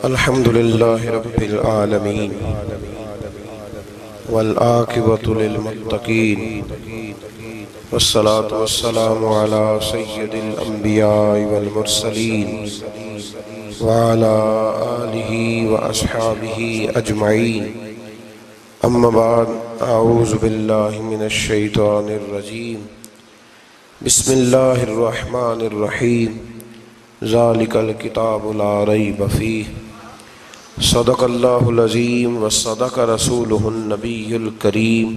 الحمد لله رب العالمين والعاقبة للمتقين والصلاة والسلام على سيد الأنبياء والمرسلين وعلى آله وأصحابه أجمعين أما بعد أعوذ بالله من الشيطان الرجيم بسم الله الرحمن الرحيم ذلك الكتاب لا ريب فيه صدق اللہ العظیم وصدق رسولہ النبی الکریم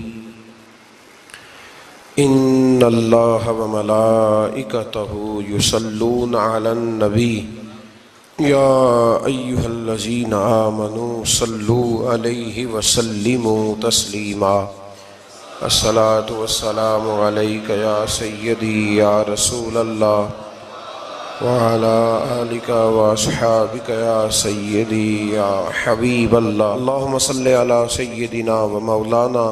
ان اللہ وملائکتہ یصلون علی النبی یا ایہا الذین آمنوا صلوا علیہ وسلموا تسلیما الصلاة والسلام علیک یا سیدی یا رسول اللہ وعلى آلك وأصحابك يا سيدي يا حبيب الله اللهم صل على سيدنا ومولانا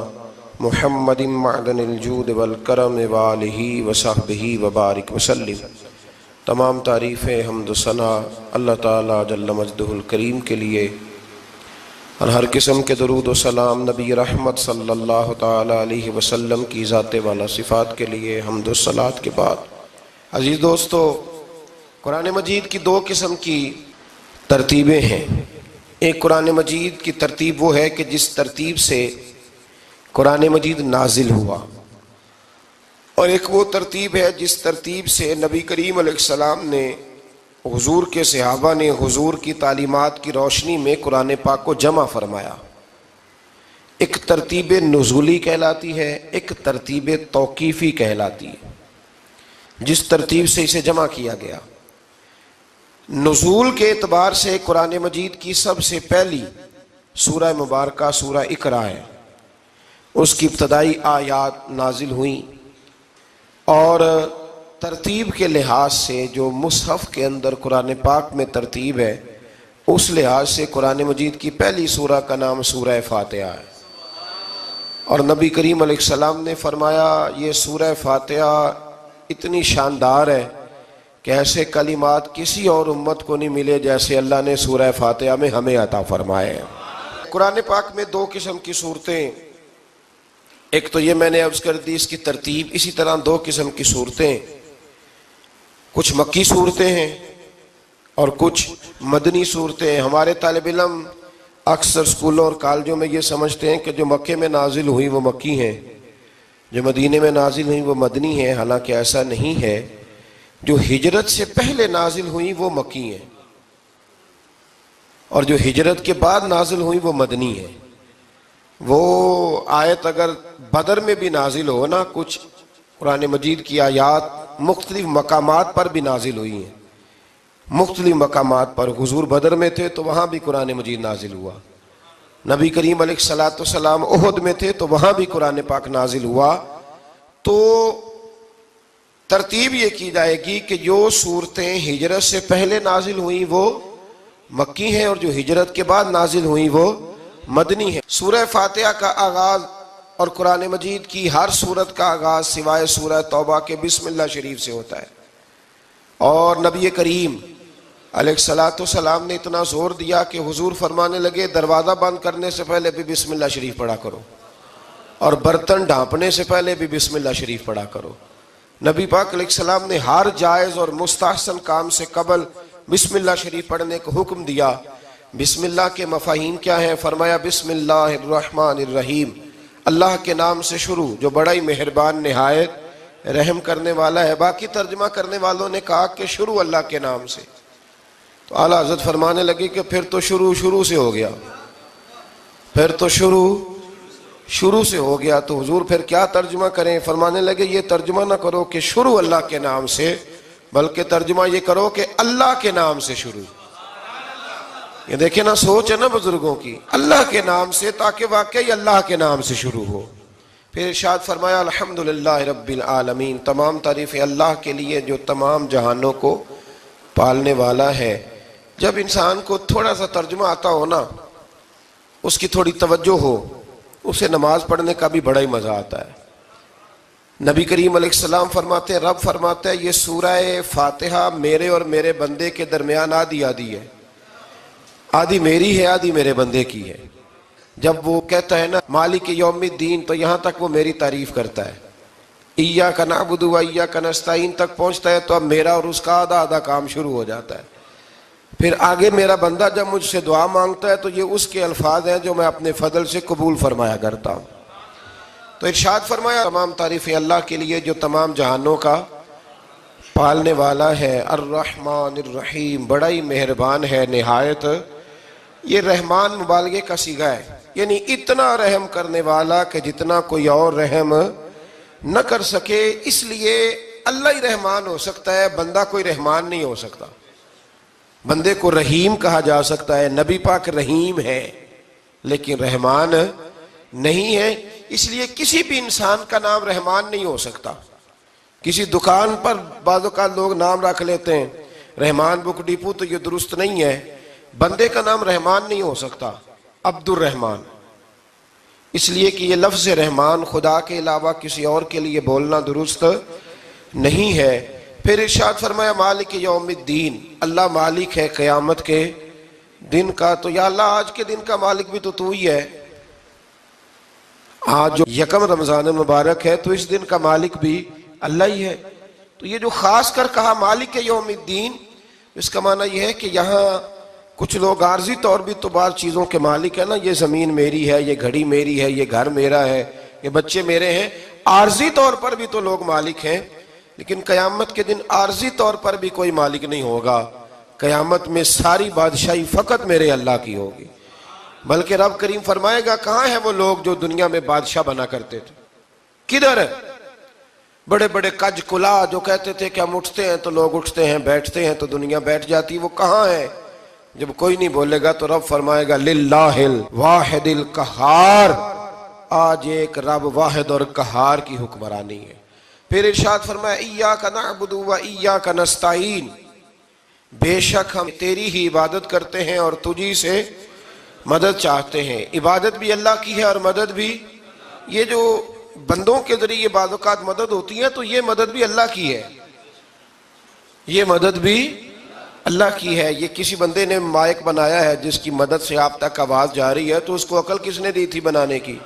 محمد معدن الجود والکرم وآلہ وصحبہ وبارک وسلم۔ تمام تعریفیں حمد و ثنا اللہ تعالیٰ جل مجدہ الکریم کے لیے، اور ہر قسم کے درود و سلام نبی رحمت صلی اللہ تعالیٰ علیہ وسلم کی ذات والا صفات کے لیے حمد و صلات کے بعد، عزیز دوستو، قرآن مجید کی دو قسم کی ترتیبیں ہیں۔ ایک قرآن مجید کی ترتیب وہ ہے کہ جس ترتیب سے قرآن مجید نازل ہوا، اور ایک وہ ترتیب ہے جس ترتیب سے نبی کریم علیہ السلام نے، حضور کے صحابہ نے حضور کی تعلیمات کی روشنی میں قرآن پاک کو جمع فرمایا۔ ایک ترتیب نزولی کہلاتی ہے، ایک ترتیب توقیفی کہلاتی ہے، جس ترتیب سے اسے جمع کیا گیا۔ نزول کے اعتبار سے قرآن مجید کی سب سے پہلی سورہ مبارکہ سورہ اقرا ہے، اس کی ابتدائی آیات نازل ہوئیں، اور ترتیب کے لحاظ سے جو مصحف کے اندر قرآن پاک میں ترتیب ہے، اس لحاظ سے قرآن مجید کی پہلی سورہ کا نام سورہ فاتحہ ہے، اور نبی کریم علیہ السلام نے فرمایا یہ سورہ فاتحہ اتنی شاندار ہے کہ ایسے کلمات کسی اور امت کو نہیں ملے جیسے اللہ نے سورہ فاتحہ میں ہمیں عطا فرمائے ہیں۔ قرآن پاک میں دو قسم کی صورتیں، ایک تو یہ میں نے عرض کر دی اس کی ترتیب، اسی طرح دو قسم کی صورتیں، کچھ مکی صورتیں ہیں اور کچھ مدنی صورتیں ہیں۔ ہمارے طالب علم اکثر اسکولوں اور کالجوں میں یہ سمجھتے ہیں کہ جو مکے میں نازل ہوئی وہ مکی ہیں، جو مدینے میں نازل ہوئی وہ مدنی ہیں، حالانکہ ایسا نہیں ہے۔ جو ہجرت سے پہلے نازل ہوئی وہ مکی ہیں، اور جو ہجرت کے بعد نازل ہوئی وہ مدنی ہیں۔ وہ آیت اگر بدر میں بھی نازل ہو نا، کچھ قرآن مجید کی آیات مختلف مقامات پر بھی نازل ہوئی ہیں، مختلف مقامات پر۔ حضور بدر میں تھے تو وہاں بھی قرآن مجید نازل ہوا، نبی کریم علیہ السلام احد میں تھے تو وہاں بھی قرآن پاک نازل ہوا۔ تو ترتیب یہ کی جائے گی کہ جو صورتیں ہجرت سے پہلے نازل ہوئیں وہ مکی ہیں، اور جو ہجرت کے بعد نازل ہوئیں وہ مدنی ہیں۔ سورہ فاتحہ کا آغاز اور قرآن مجید کی ہر سورت کا آغاز سوائے سورہ توبہ کے بسم اللہ شریف سے ہوتا ہے، اور نبی کریم علیہ السلام نے اتنا زور دیا کہ حضور فرمانے لگے دروازہ بند کرنے سے پہلے بھی بسم اللہ شریف پڑھا کرو، اور برتن ڈھانپنے سے پہلے بھی بسم اللہ شریف پڑھا کرو۔ نبی پاک علیہ السلام نے ہر جائز اور مستحسن کام سے قبل بسم اللہ شریف پڑھنے کو حکم دیا۔ بسم اللہ کے مفاہیم کیا ہیں؟ فرمایا بسم اللہ الرحمن الرحیم، اللہ کے نام سے شروع جو بڑا ہی مہربان نہایت رحم کرنے والا ہے۔ باقی ترجمہ کرنے والوں نے کہا کہ شروع اللہ کے نام سے، تو اعلیٰ حضرت فرمانے لگے کہ پھر تو شروع سے ہو گیا، پھر تو شروع سے ہو گیا، تو حضور پھر کیا ترجمہ کریں؟ فرمانے لگے یہ ترجمہ نہ کرو کہ شروع اللہ کے نام سے، بلکہ ترجمہ یہ کرو کہ اللہ کے نام سے شروع۔ یہ دیکھیں نا، سوچ ہے نا بزرگوں کی، اللہ کے نام سے، تاکہ واقعی اللہ کے نام سے شروع ہو۔ پھر ارشاد فرمایا الحمدللہ رب العالمین، تمام تعریفیں اللہ کے لیے جو تمام جہانوں کو پالنے والا ہے۔ جب انسان کو تھوڑا سا ترجمہ آتا ہو نا، اس کی تھوڑی توجہ ہو، اسے نماز پڑھنے کا بھی بڑا ہی مزہ آتا ہے۔ نبی کریم علیہ السلام فرماتے ہیں، رب فرماتا ہے یہ سورہ فاتحہ میرے اور میرے بندے کے درمیان آدھی آدھی ہے۔ آدھی میری ہے آدھی میرے بندے کی ہے. جب وہ کہتا ہے نا مالک یوم الدین تو یہاں تک وہ میری تعریف کرتا ہے. ایاک نعبد و ایاک نستعین تک پہنچتا ہے تو اب میرا اور اس کا آدھا آدھا کام شروع ہو جاتا ہے. پھر آگے میرا بندہ جب مجھ سے دعا مانگتا ہے تو یہ اس کے الفاظ ہیں جو میں اپنے فضل سے قبول فرمایا کرتا ہوں. تو ارشاد فرمایا تمام تعریفیں اللہ کے لیے جو تمام جہانوں کا پالنے والا ہے. الرحمن الرحیم، بڑا ہی مہربان ہے نہایت. یہ رحمان مبالغے کا صیغہ ہے، یعنی اتنا رحم کرنے والا کہ جتنا کوئی اور رحم نہ کر سکے. اس لیے اللہ ہی رحمان ہو سکتا ہے، بندہ کوئی رحمان نہیں ہو سکتا. بندے کو رحیم کہا جا سکتا ہے، نبی پاک رحیم ہے لیکن رحمان نہیں ہے. اس لیے کسی بھی انسان کا نام رحمان نہیں ہو سکتا. کسی دکان پر بعض اوقات لوگ نام رکھ لیتے ہیں رحمان بک ڈپو، تو یہ درست نہیں ہے. بندے کا نام رحمان نہیں ہو سکتا، عبد الرحمان. اس لیے کہ یہ لفظ رحمان خدا کے علاوہ کسی اور کے لیے بولنا درست نہیں ہے. پھر ارشاد فرمایا مالک یوم الدین، اللہ مالک ہے قیامت کے دن کا. تو یا اللہ آج کے دن کا مالک بھی تو ہی ہے. آج جو یکم رمضان مبارک ہے تو اس دن کا مالک بھی اللہ ہی ہے. تو یہ جو خاص کر کہا مالک یوم الدین، اس کا معنی یہ ہے کہ یہاں کچھ لوگ عارضی طور بھی تو بعض چیزوں کے مالک ہیں نا. یہ زمین میری ہے، یہ گھڑی میری ہے، یہ گھر میرا ہے، یہ بچے میرے ہیں. عارضی طور پر بھی تو لوگ مالک ہیں، لیکن قیامت کے دن عارضی طور پر بھی کوئی مالک نہیں ہوگا. قیامت میں ساری بادشاہی فقط میرے اللہ کی ہوگی. بلکہ رب کریم فرمائے گا کہاں ہیں وہ لوگ جو دنیا میں بادشاہ بنا کرتے تھے؟ کدھر ہے؟ بڑے بڑے کج کلا جو کہتے تھے کہ ہم اٹھتے ہیں تو لوگ اٹھتے ہیں، بیٹھتے ہیں تو دنیا بیٹھ جاتی، وہ کہاں ہے؟ جب کوئی نہیں بولے گا تو رب فرمائے گا للہ الواحد القہار، آج ایک رب واحد اور قہار کی حکمرانی ہے. پھر ارشاد فرمایا ایاک نعبد و ایاک نستعین، بے شک ہم تیری ہی عبادت کرتے ہیں اور تجھی سے مدد چاہتے ہیں. عبادت بھی اللہ کی ہے اور مدد بھی. یہ جو بندوں کے ذریعے بعض اوقات مدد ہوتی ہے تو یہ مدد بھی اللہ کی ہے، یہ مدد بھی اللہ کی ہے. یہ کسی بندے نے مائک بنایا ہے جس کی مدد سے آپ تک آواز جا رہی ہے، تو اس کو عقل کس نے دی تھی بنانے کی؟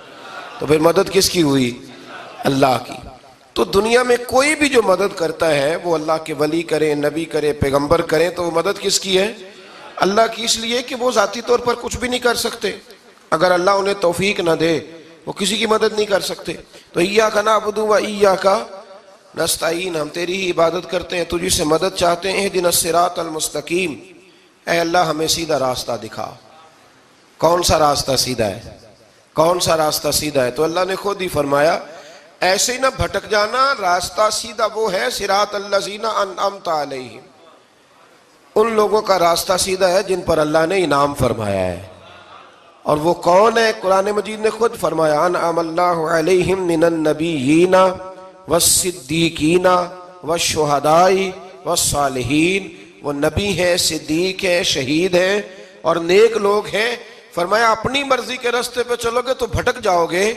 تو پھر مدد کس کی ہوئی؟ اللہ کی. تو دنیا میں کوئی بھی جو مدد کرتا ہے وہ اللہ کے ولی کریں، نبی کرے، پیغمبر کریں، تو وہ مدد کس کی ہے؟ اللہ کی. اس لیے کہ وہ ذاتی طور پر کچھ بھی نہیں کر سکتے. اگر اللہ انہیں توفیق نہ دے وہ کسی کی مدد نہیں کر سکتے. تو ایاک نعبد و ایاک نستعین، ہم تیری ہی عبادت کرتے ہیں، تجھی سے مدد چاہتے ہیں. اہدنا الصراط المستقیم، اے اللہ ہمیں سیدھا راستہ دکھا. کون سا راستہ سیدھا ہے؟ کون سا راستہ سیدھا ہے؟ تو اللہ نے خود ہی فرمایا ایسے ہی نہ بھٹک جانا. راستہ سیدھا وہ ہے صراط الذین انعمت علیہم، ان لوگوں کا راستہ سیدھا ہے جن پر اللہ نے انعام فرمایا ہے. اور وہ کون ہے؟ قرآن مجید نے خود فرمایا انعم اللہ علیہم من النبیین والصدیقین والشہداء والصالحین. وہ نبی ہیں، صدیق ہیں، شہید ہیں اور نیک لوگ ہیں. فرمایا اپنی مرضی کے راستے پہ چلو گے تو بھٹک جاؤ گے.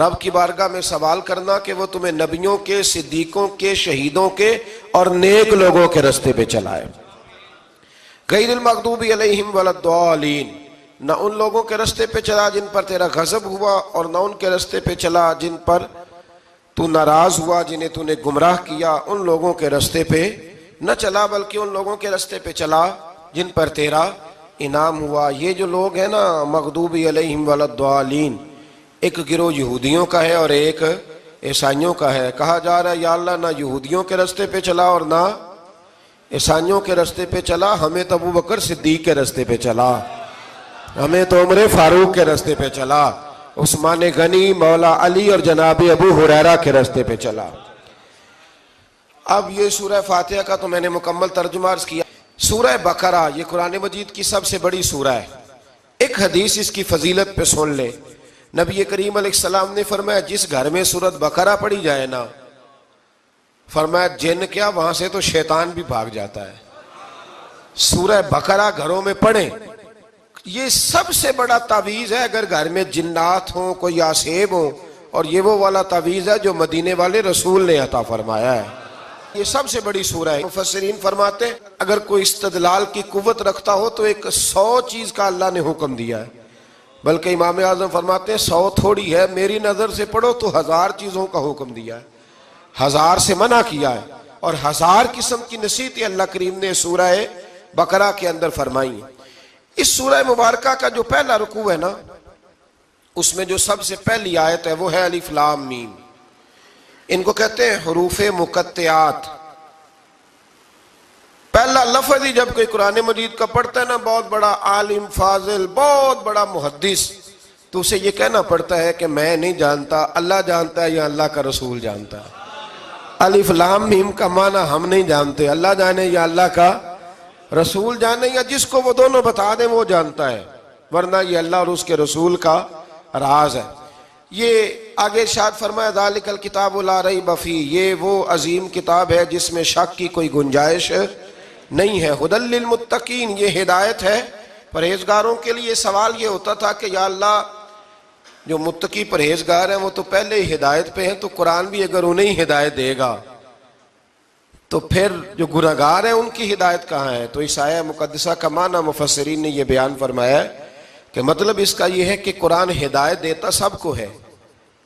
رب کی بارگاہ میں سوال کرنا کہ وہ تمہیں نبیوں کے، صدیقوں کے، شہیدوں کے اور نیک لوگوں کے راستے پہ چلائے. غیر المغضوب علیہم ولا الضالین، نہ ان لوگوں کے راستے پہ چلا جن پر تیرا غضب ہوا، اور نہ ان کے راستے پہ چلا جن پر تو ناراض ہوا، جنہیں تو نے گمراہ کیا. ان لوگوں کے راستے پہ نہ چلا بلکہ ان لوگوں کے راستے پہ چلا جن پر تیرا انعام ہوا. یہ جو لوگ ہیں نا مغضوب علیہم ولا الضالین، ایک گروہ یہودیوں کا ہے اور ایک عیسائیوں کا ہے. کہا جا رہا ہے یا اللہ نہ یہودیوں کے راستے پہ چلا اور نہ عیسائیوں کے راستے پہ چلا، ہمیں تو ابو بکر صدیق کے راستے پہ چلا، ہمیں تو عمر فاروق کے راستے پہ چلا، عثمان غنی، مولا علی اور جناب ابو ہریرہ کے راستے پہ چلا. اب یہ سورہ فاتحہ کا تو میں نے مکمل ترجمہ عرض کیا. سورہ بقرہ یہ قرآن مجید کی سب سے بڑی سورہ ہے. ایک حدیث اس کی فضیلت پہ سن لے. نبی کریم علیہ السلام نے فرمایا جس گھر میں سورۃ بقرہ پڑھی جائے نا، فرمایا جن کیا وہاں سے تو شیطان بھی بھاگ جاتا ہے. سورہ بقرہ گھروں میں پڑھیں، یہ سب سے بڑا تعویذ ہے. اگر گھر میں جنات ہوں، کوئی آسیب ہوں، اور یہ وہ والا تعویذ ہے جو مدینے والے رسول نے عطا فرمایا ہے. یہ سب سے بڑی سورہ ہے۔ مفسرین فرماتے ہیں اگر کوئی استدلال کی قوت رکھتا ہو تو ایک 100 چیز کا اللہ نے حکم دیا ہے، بلکہ امام اعظم فرماتے ہیں 100 تھوڑی ہے، میری نظر سے پڑھو تو 1000 چیزوں کا حکم دیا ہے، 1000 سے منع کیا ہے، اور 1000 قسم کی نصیحتیں اللہ کریم نے سورہ بقرہ کے اندر فرمائی ہیں۔ اس سورہ مبارکہ کا جو پہلا رکوع ہے نا، اس میں جو سب سے پہلی آیت ہے وہ ہے الف لام میم۔ ان کو کہتے ہیں حروف مقطعات۔ پہلا لفظ ہی جب کوئی قرآن مجید کا پڑھتا ہے نا، بہت بڑا عالم فاضل، بہت بڑا محدث، تو اسے یہ کہنا پڑتا ہے کہ میں نہیں جانتا، اللہ جانتا ہے یا اللہ کا رسول جانتا ہے۔ الف لام میم کا معنی ہم نہیں جانتے، اللہ جانے یا اللہ کا رسول جانے، یا جس کو وہ دونوں بتا دیں وہ جانتا ہے، ورنہ یہ اللہ اور اس کے رسول کا راز ہے۔ یہ آگے ارشاد فرمایا ذالک الکتاب لا ریب فیہ، یہ وہ عظیم کتاب ہے جس میں شک کی کوئی گنجائش نہیں ہے۔ ھدی للمتقین، یہ ہدایت ہے پرہیزگاروں کے لیے۔ سوال یہ ہوتا تھا کہ یا اللہ جو متقی پرہیزگار ہیں وہ تو پہلے ہی ہدایت پہ ہیں، تو قرآن بھی اگر انہیں ہدایت دے گا تو پھر جو گناہگار ہیں ان کی ہدایت کہاں ہے؟ تو اس آیہ مقدسہ کا معنی مفسرین نے یہ بیان فرمایا ہے کہ مطلب اس کا یہ ہے کہ قرآن ہدایت دیتا سب کو ہے،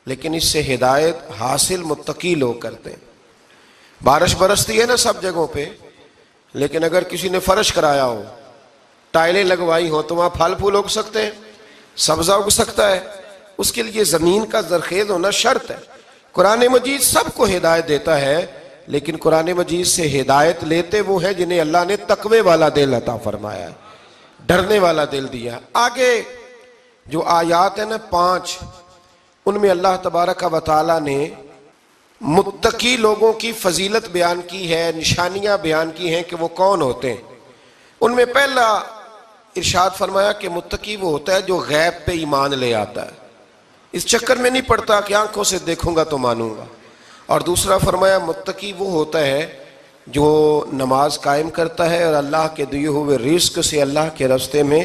لیکن اس سے ہدایت حاصل متقی لوگ کرتے ہیں۔ بارش برستی ہے نا سب جگہوں پہ، لیکن اگر کسی نے فرش کرایا ہو، ٹائلیں لگوائی ہو، تو وہاں پھل پھول اگ سکتے ہیں، سبزہ اگ سکتا ہے، اس کے لیے زمین کا زرخیز ہونا شرط ہے۔ قرآن مجید سب کو ہدایت دیتا ہے، لیکن قرآن مجید سے ہدایت لیتے وہ ہیں جنہیں اللہ نے تقوی والا دل عطا فرمایا ہے، ڈرنے والا دل دیا۔ آگے جو آیات ہیں نا 5، ان میں اللہ تبارک و تعالیٰ نے متقی لوگوں کی فضیلت بیان کی ہے، نشانیاں بیان کی ہیں کہ وہ کون ہوتے ہیں۔ ان میں پہلا ارشاد فرمایا کہ متقی وہ ہوتا ہے جو غیب پہ ایمان لے آتا ہے، اس چکر میں نہیں پڑتا کہ آنکھوں سے دیکھوں گا تو مانوں گا۔ اور دوسرا فرمایا متقی وہ ہوتا ہے جو نماز قائم کرتا ہے اور اللہ کے دیے ہوئے رزق سے اللہ کے راستے میں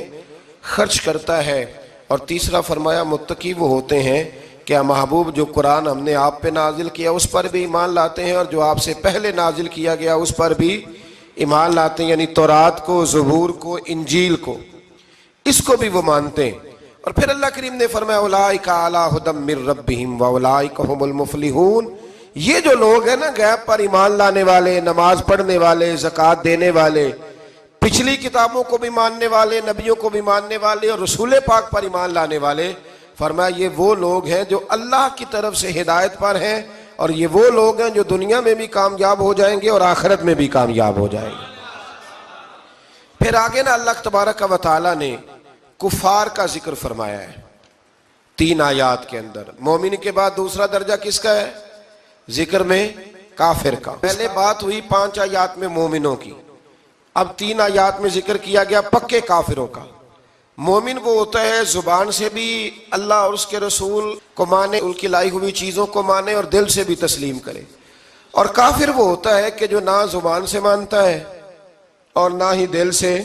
خرچ کرتا ہے۔ اور تیسرا فرمایا متقی وہ ہوتے ہیں کہ محبوب جو قرآن ہم نے آپ پہ نازل کیا اس پر بھی ایمان لاتے ہیں، اور جو آپ سے پہلے نازل کیا گیا اس پر بھی ایمان لاتے ہیں، یعنی تورات کو، زبور کو، انجیل کو، اس کو بھی وہ مانتے ہیں۔ اور پھر اللہ کریم نے فرمایا اولئک علی ھدی من ربہم واولئک ھم المفلحون، یہ جو لوگ ہیں نا غیب پر ایمان لانے والے، نماز پڑھنے والے، زکوٰۃ دینے والے، پچھلی کتابوں کو بھی ماننے والے، نبیوں کو بھی ماننے والے، اور رسول پاک پر ایمان لانے والے، فرمایا یہ وہ لوگ ہیں جو اللہ کی طرف سے ہدایت پر ہیں، اور یہ وہ لوگ ہیں جو دنیا میں بھی کامیاب ہو جائیں گے اور آخرت میں بھی کامیاب ہو جائیں گے۔ پھر آگے نا اللہ تبارک و تعالیٰ نے کفار کا ذکر فرمایا ہے 3 آیات کے اندر۔ مومن کے بعد دوسرا درجہ کس کا ہے ذکر میں؟ کافر کا۔ پہلے بات ہوئی 5 آیات میں مومنوں کی، اب 3 آیات میں ذکر کیا گیا پکے کافروں کا۔ مومن وہ ہوتا ہے زبان سے بھی اللہ اور اس کے رسول کو مانے، ان کی لائی ہوئی چیزوں کو مانے اور دل سے بھی تسلیم کرے، اور کافر وہ ہوتا ہے کہ جو نہ زبان سے مانتا ہے اور نہ ہی دل سے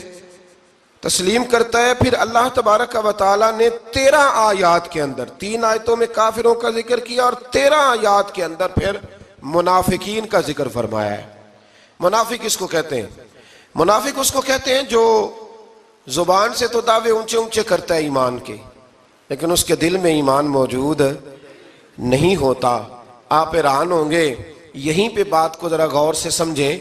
تسلیم کرتا ہے۔ پھر اللہ تبارک و تعالیٰ نے 13 آیات کے اندر، 3 آیتوں میں کافروں کا ذکر کیا اور 13 آیات کے اندر پھر منافقین کا ذکر فرمایا ہے۔ منافق اس کو کہتے ہیں، منافق اس کو کہتے ہیں جو زبان سے تو دعوے اونچے اونچے کرتا ہے ایمان کے، لیکن اس کے دل میں ایمان موجود نہیں ہوتا۔ آپ حیران ہوں گے، یہیں پہ بات کو ذرا غور سے سمجھیں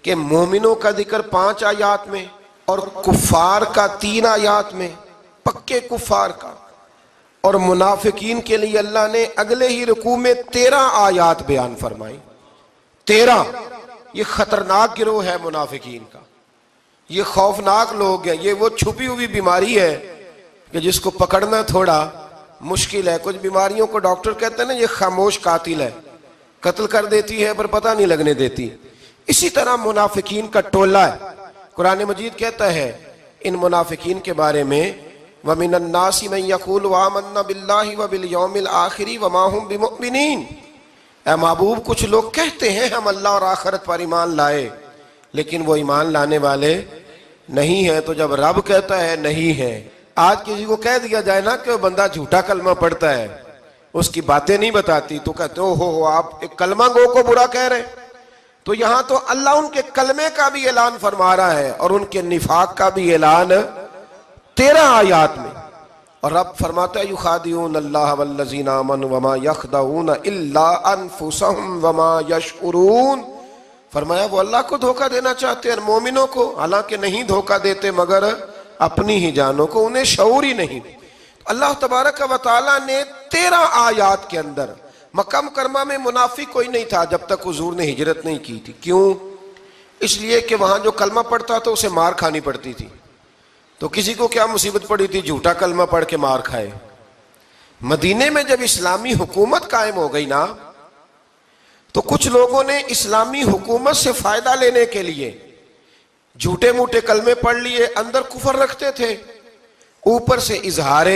کہ مومنوں کا ذکر 5 آیات میں اور کفار کا 3 آیات میں، پکے کفار کا، اور منافقین کے لیے اللہ نے اگلے ہی رکوع میں 13 آیات بیان فرمائی۔ 13، یہ خطرناک گروہ ہے منافقین کا، یہ خوفناک لوگ ہیں، یہ وہ چھپی ہوئی بیماری ہے کہ جس کو پکڑنا تھوڑا مشکل ہے۔ کچھ بیماریوں کو ڈاکٹر کہتے ہیں نا یہ خاموش قاتل ہے، قتل کر دیتی ہے پر پتہ نہیں لگنے دیتی، اسی طرح منافقین کا ٹولہ ہے۔ قرآن مجید کہتا ہے ان منافقین کے بارے میں وَمِنَ النَّاسِ مَن يَقُولُ آمَنَّا بِاللَّهِ وَبِالْيَوْمِ الْآخِرِ وَمَا هُمْ بِمُؤْمِنِينَ، اے محبوب کچھ لوگ کہتے ہیں ہم اللہ اور آخرت پر ایمان لائے، لیکن وہ ایمان لانے والے نہیں ہیں۔ تو جب رب کہتا ہے نہیں ہے، آج کسی کو کہہ دیا جائے نا کہ وہ بندہ جھوٹا کلمہ پڑھتا ہے، اس کی باتیں نہیں بتاتی، تو کہتے ہو آپ ایک کلمہ گو کو برا کہہ رہے ہیں۔ تو یہاں تو اللہ ان کے کلمے کا بھی اعلان فرما رہا ہے اور ان کے نفاق کا بھی اعلان 13 آیات میں. اور رب فرماتا ہے یخادعون اللہ والذین آمنوا وما یخدعون الا انفسهم وما یشعرون. فرمایا وہ اللہ کو دھوکہ دینا چاہتے ہیں مومنوں کو، حالانکہ نہیں دھوکہ دیتے مگر اپنی ہی جانوں کو، انہیں شعور ہی نہیں. اللہ تبارک و تعالیٰ نے 13 آیات کے اندر مکہ مکرمہ میں منافق کوئی نہیں تھا جب تک حضور نے ہجرت نہیں کی تھی. کیوں؟ اس لیے کہ وہاں جو کلمہ پڑھتا تھا اسے مار کھانی پڑتی تھی. تو کسی کو کیا مصیبت پڑی تھی جھوٹا کلمہ پڑھ کے مار کھائے. مدینے میں جب اسلامی حکومت قائم ہو گئی نا تو کچھ لوگوں نے اسلامی حکومت سے فائدہ لینے کے لیے جھوٹے موٹے کلمے پڑھ لیے، اندر کفر رکھتے تھے، اوپر سے اظہار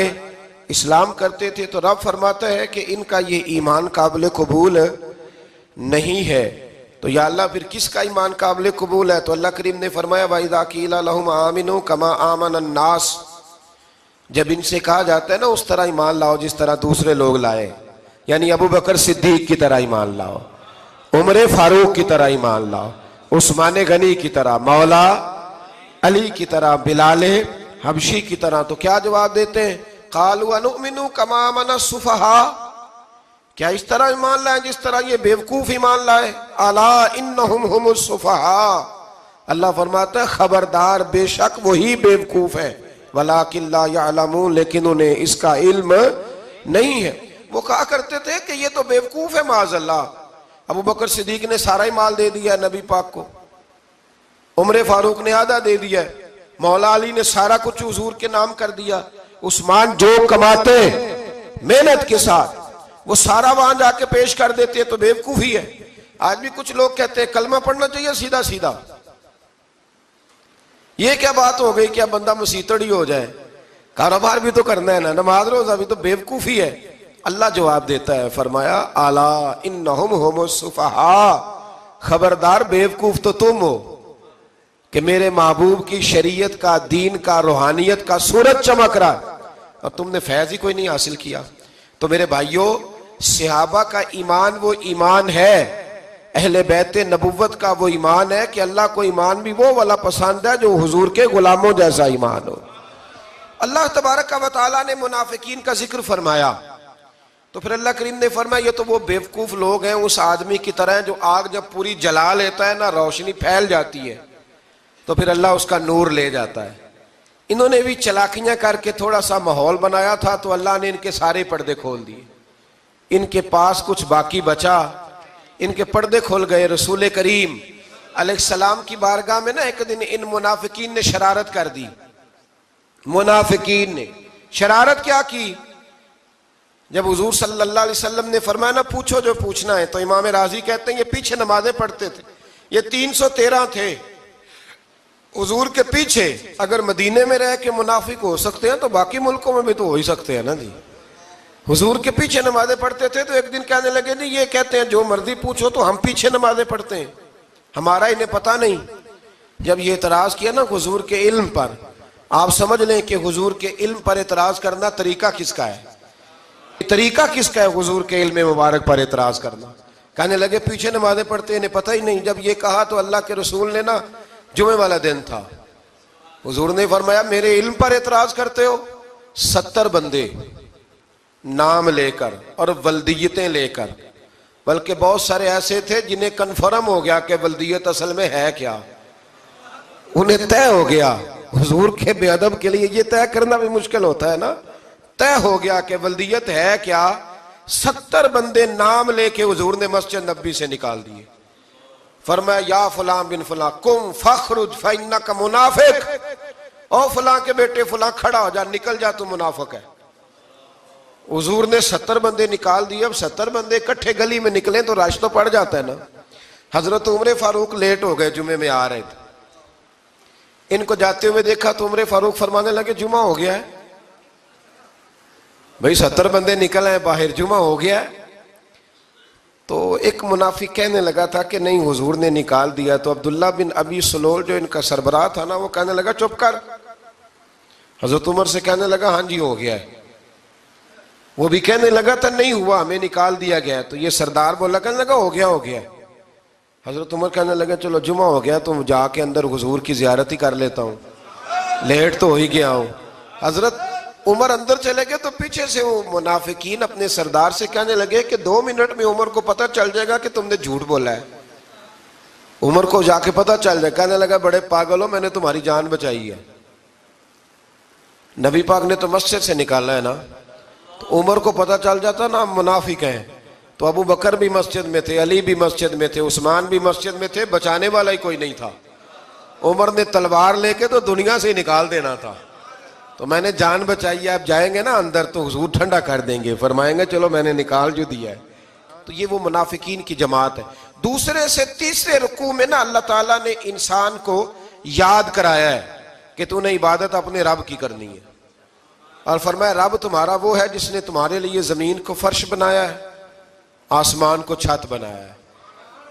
اسلام کرتے تھے. تو رب فرماتا ہے کہ ان کا یہ ایمان قابل قبول نہیں ہے. تو یا اللہ پھر کس کا ایمان قابل قبول ہے؟ تو اللہ کریم نے فرمایا وَإِذَا قِيلَ لَهُمْ آمِنُوا كَمَا آمَنَ النَّاسُ. جب ان سے کہا جاتا ہے نا اس طرح ایمان لاؤ جس طرح دوسرے لوگ لائے، یعنی ابو بکر صدیق کی طرح ایمان لاؤ، عمر فاروق کی طرح ایمان لاؤ، عثمان غنی کی طرح، مولا علی کی طرح، بلال حبشی کی طرح، تو کیا جواب دیتے ہیں؟ قالوا انؤمن كما آمن السفهاء. کیا اس طرح ایمان لائے جس طرح یہ بیوقوف ایمان لائے؟ الا انہم هم السفهاء. اللہ فرماتا ہے خبردار بے شک وہی بیوقوف ہے، ولکن لا يعلمون، لیکن انہیں اس کا علم نہیں ہے. وہ کہا کرتے تھے کہ یہ تو بیوقوف ہے معاذ اللہ. ابو بکر صدیق نے سارا ہی مال دے دیا نبی پاک کو، عمر فاروق نے آدھا دے دیا، مولا علی نے سارا کچھ حضور کے نام کر دیا، عثمان جو کماتے محنت کے ساتھ وہ سارا وہاں جا کے پیش کر دیتے، تو بیوقوفی ہے. آج بھی کچھ لوگ کہتے ہیں کلمہ پڑھنا چاہیے سیدھا سیدھا. یہ کیا بات ہو گئی کہ بندہ مسیتڑ ہی ہو جائے؟ کاروبار بھی تو کرنا ہے نا، نماز روزہ بھی تو بیوقوفی ہے. اللہ جواب دیتا ہے، فرمایا الا انہم هم السفہاء، خبردار بیوقوف تو تم ہو کہ میرے محبوب کی شریعت کا، دین کا، روحانیت کا سورج چمک رہا اور تم نے فیض ہی کوئی نہیں حاصل کیا. تو میرے بھائیوں، صحابہ کا ایمان وہ ایمان ہے، اہل بیت نبوت کا وہ ایمان ہے کہ اللہ کو ایمان بھی وہ والا پسند ہے جو حضور کے غلاموں جیسا ایمان ہو. اللہ تبارک و تعالیٰ نے منافقین کا ذکر فرمایا تو پھر اللہ کریم نے فرمایا یہ تو وہ بیوقوف لوگ ہیں اس آدمی کی طرح جو آگ جب پوری جلا لیتا ہے نا روشنی پھیل جاتی ہے تو پھر اللہ اس کا نور لے جاتا ہے. انہوں نے بھی چلاکیاں کر کے تھوڑا سا ماحول بنایا تھا تو اللہ نے ان کے سارے پردے کھول دیے. ان کے پاس کچھ باقی بچا، ان کے پردے کھول گئے. رسول کریم علیہ السلام کی بارگاہ میں نا ایک دن ان منافقین نے شرارت کر دی. منافقین نے شرارت کیا کی؟ جب حضور صلی اللہ علیہ وسلم نے فرمایا نا پوچھو جو پوچھنا ہے، تو امام راضی کہتے ہیں یہ پیچھے نمازیں پڑھتے تھے، یہ 313 تھے حضور کے پیچھے. اگر مدینے میں رہ کے منافق ہو سکتے ہیں تو باقی ملکوں میں بھی تو ہو ہی سکتے ہیں نا جی. حضور کے پیچھے نمازیں پڑھتے تھے تو ایک دن کہنے لگے نہیں یہ کہتے ہیں جو مرضی پوچھو تو ہم پیچھے نمازیں پڑھتے ہیں، ہمارا انہیں پتہ نہیں. جب یہ اعتراض کیا نا حضور کے علم پر، آپ سمجھ لیں کہ حضور کے علم پر اعتراض کرنا طریقہ کس کا ہے؟ طریقہ کس کا ہے حضور کے علم مبارک پر اعتراض کرنا؟ کہنے لگے پیچھے نمازیں پڑھتے انہیں پتہ ہی نہیں. جب یہ کہا تو اللہ کے رسول نے نا، جمعے والا دن تھا، حضور نے فرمایا میرے علم پر اعتراض کرتے ہو؟ 70 بندے نام لے کر اور ولدیتیں لے کر، بلکہ بہت سارے ایسے تھے جنہیں کنفرم ہو گیا کہ ولدیت اصل میں ہے کیا، انہیں طے ہو گیا. حضور کے بے ادب کے لیے یہ طے کرنا بھی مشکل ہوتا ہے نا. طے ہو گیا کہ ولدیت ہے کیا. 70 بندے نام لے کے حضور نے مسجد نبی سے نکال دیے. فرمایا یا فلاں بن فلاں قم فخرج فإنک منافق، او فلاں کے بیٹے فلاں کھڑا ہو جا، نکل جا، تو منافق ہے. حضور نے 70 بندے نکال دیے. اب 70 بندے اکٹھے گلی میں نکلیں تو رش تو پڑ جاتا ہے نا. حضرت عمر فاروق لیٹ ہو گئے، جمعے میں آ رہے تھے. ان کو جاتے ہوئے دیکھا تو عمر فاروق فرمانے لگے جمعہ ہو گیا ہے. بھئی 70 بندے نکل آئے باہر، جمعہ ہو گیا ہے. تو ایک منافق کہنے لگا تھا کہ نہیں حضور نے نکال دیا. تو عبداللہ بن ابی سلول جو ان کا سربراہ تھا نا، وہ کہنے لگا چپ کر. حضرت عمر سے کہنے لگا ہاں جی ہو گیا ہے. وہ بھی کہنے لگا تھا نہیں ہوا، ہمیں نکال دیا گیا. تو یہ سردار بولا، کہنے لگا ہو گیا ہو گیا. حضرت عمر کہنے لگے چلو جمعہ ہو گیا تو جا کے اندر حضور کی زیارت ہی کر لیتا ہوں، لیٹ تو ہو ہی گیا ہوں۔ حضرت عمر اندر چلے گئے تو پیچھے سے وہ منافقین اپنے سردار سے کہنے لگے کہ 2 منٹ میں عمر کو پتہ چل جائے گا کہ تم نے جھوٹ بولا ہے۔ عمر کو جا کے پتہ چل جائے، کہنے لگا بڑے پاگل ہو، میں نے تمہاری جان بچائی ہے، نبی پاک نے تو مسجد سے نکالا ہے نا۔ تو عمر کو پتہ چل جاتا نا منافق ہیں، تو ابو بکر بھی مسجد میں تھے، علی بھی مسجد میں تھے، عثمان بھی مسجد میں تھے، بچانے والا ہی کوئی نہیں تھا۔ عمر نے تلوار لے کے تو دنیا سے ہی نکال دینا تھا، تو میں نے جان بچائی ہے، آپ جائیں گے نا اندر تو حضور ٹھنڈا کر دیں گے، فرمائیں گے چلو میں نے نکال جو دیا ہے۔ تو یہ وہ منافقین کی جماعت ہے۔ دوسرے سے تیسرے رکوع میں نا اللہ تعالیٰ نے انسان کو یاد کرایا ہے کہ تو نے عبادت اپنے رب کی کرنی ہے، اور فرمایا رب تمہارا وہ ہے جس نے تمہارے لیے زمین کو فرش بنایا ہے، آسمان کو چھت بنایا ہے،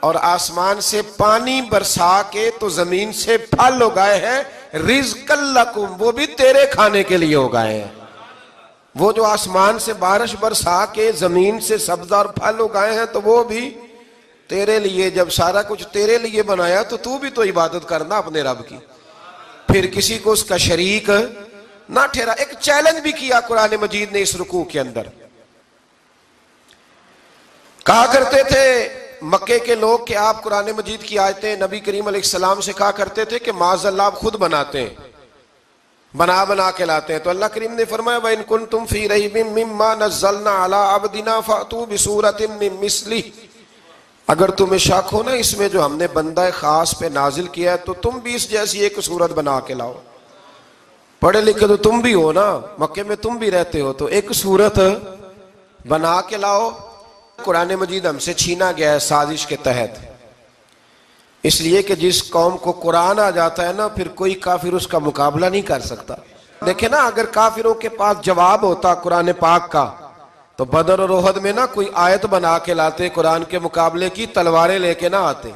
اور آسمان سے پانی برسا کے تو زمین سے پھل اگائے ہیں، رزق لکم، وہ بھی تیرے کھانے کے لیے اگائے ہیں۔ وہ جو آسمان سے بارش برسا کے زمین سے سبز اور پھل اگائے ہیں تو وہ بھی تیرے لیے۔ جب سارا کچھ تیرے لیے بنایا تو بھی تو عبادت کرنا اپنے رب کی، پھر کسی کو اس کا شریک نہ ٹھہرا۔ ایک چیلنج بھی کیا قرآن مجید نے اس رکوع کے اندر۔ کہا کرتے تھے مکے کے لوگ کہ آپ قرآن مجید کی آیتیں نبی کریم علیہ السلام سے کہا کرتے تھے کہ معاذ اللہ آپ خود بناتے ہیں، بنا کے لاتے ہیں۔ تو اللہ کریم نے فرمایا وَإِن كُنتُمْ فِي رَيْبٍ مِّمَّا نَزَّلْنَا عَلَىٰ عَبْدِنَا فَأْتُوا بِسُورَةٍ مِّن مِّثْلِهِ، اگر تمہیں شک ہو نا اس میں جو ہم نے بندہ خاص پہ نازل کیا ہے تو تم بھی اس جیسی ایک صورت بنا کے لاؤ۔ پڑھے لکھے تو تم بھی ہو نا، مکے میں تم بھی رہتے ہو، تو ایک صورت بنا کے لاؤ۔ قرآن مجید ہم سے چھینا گیا ہے سازش کے تحت، اس لیے کہ جس قوم کو قرآن آ جاتا ہے نا پھر کوئی کافر اس کا مقابلہ نہیں کر سکتا۔ دیکھیں نا اگر کافروں کے پاس جواب ہوتا قرآن پاک کا تو بدر اور احد میں نا کوئی آیت بنا کے لاتے، قرآن کے مقابلے کی تلواریں لے کے نہ آتے،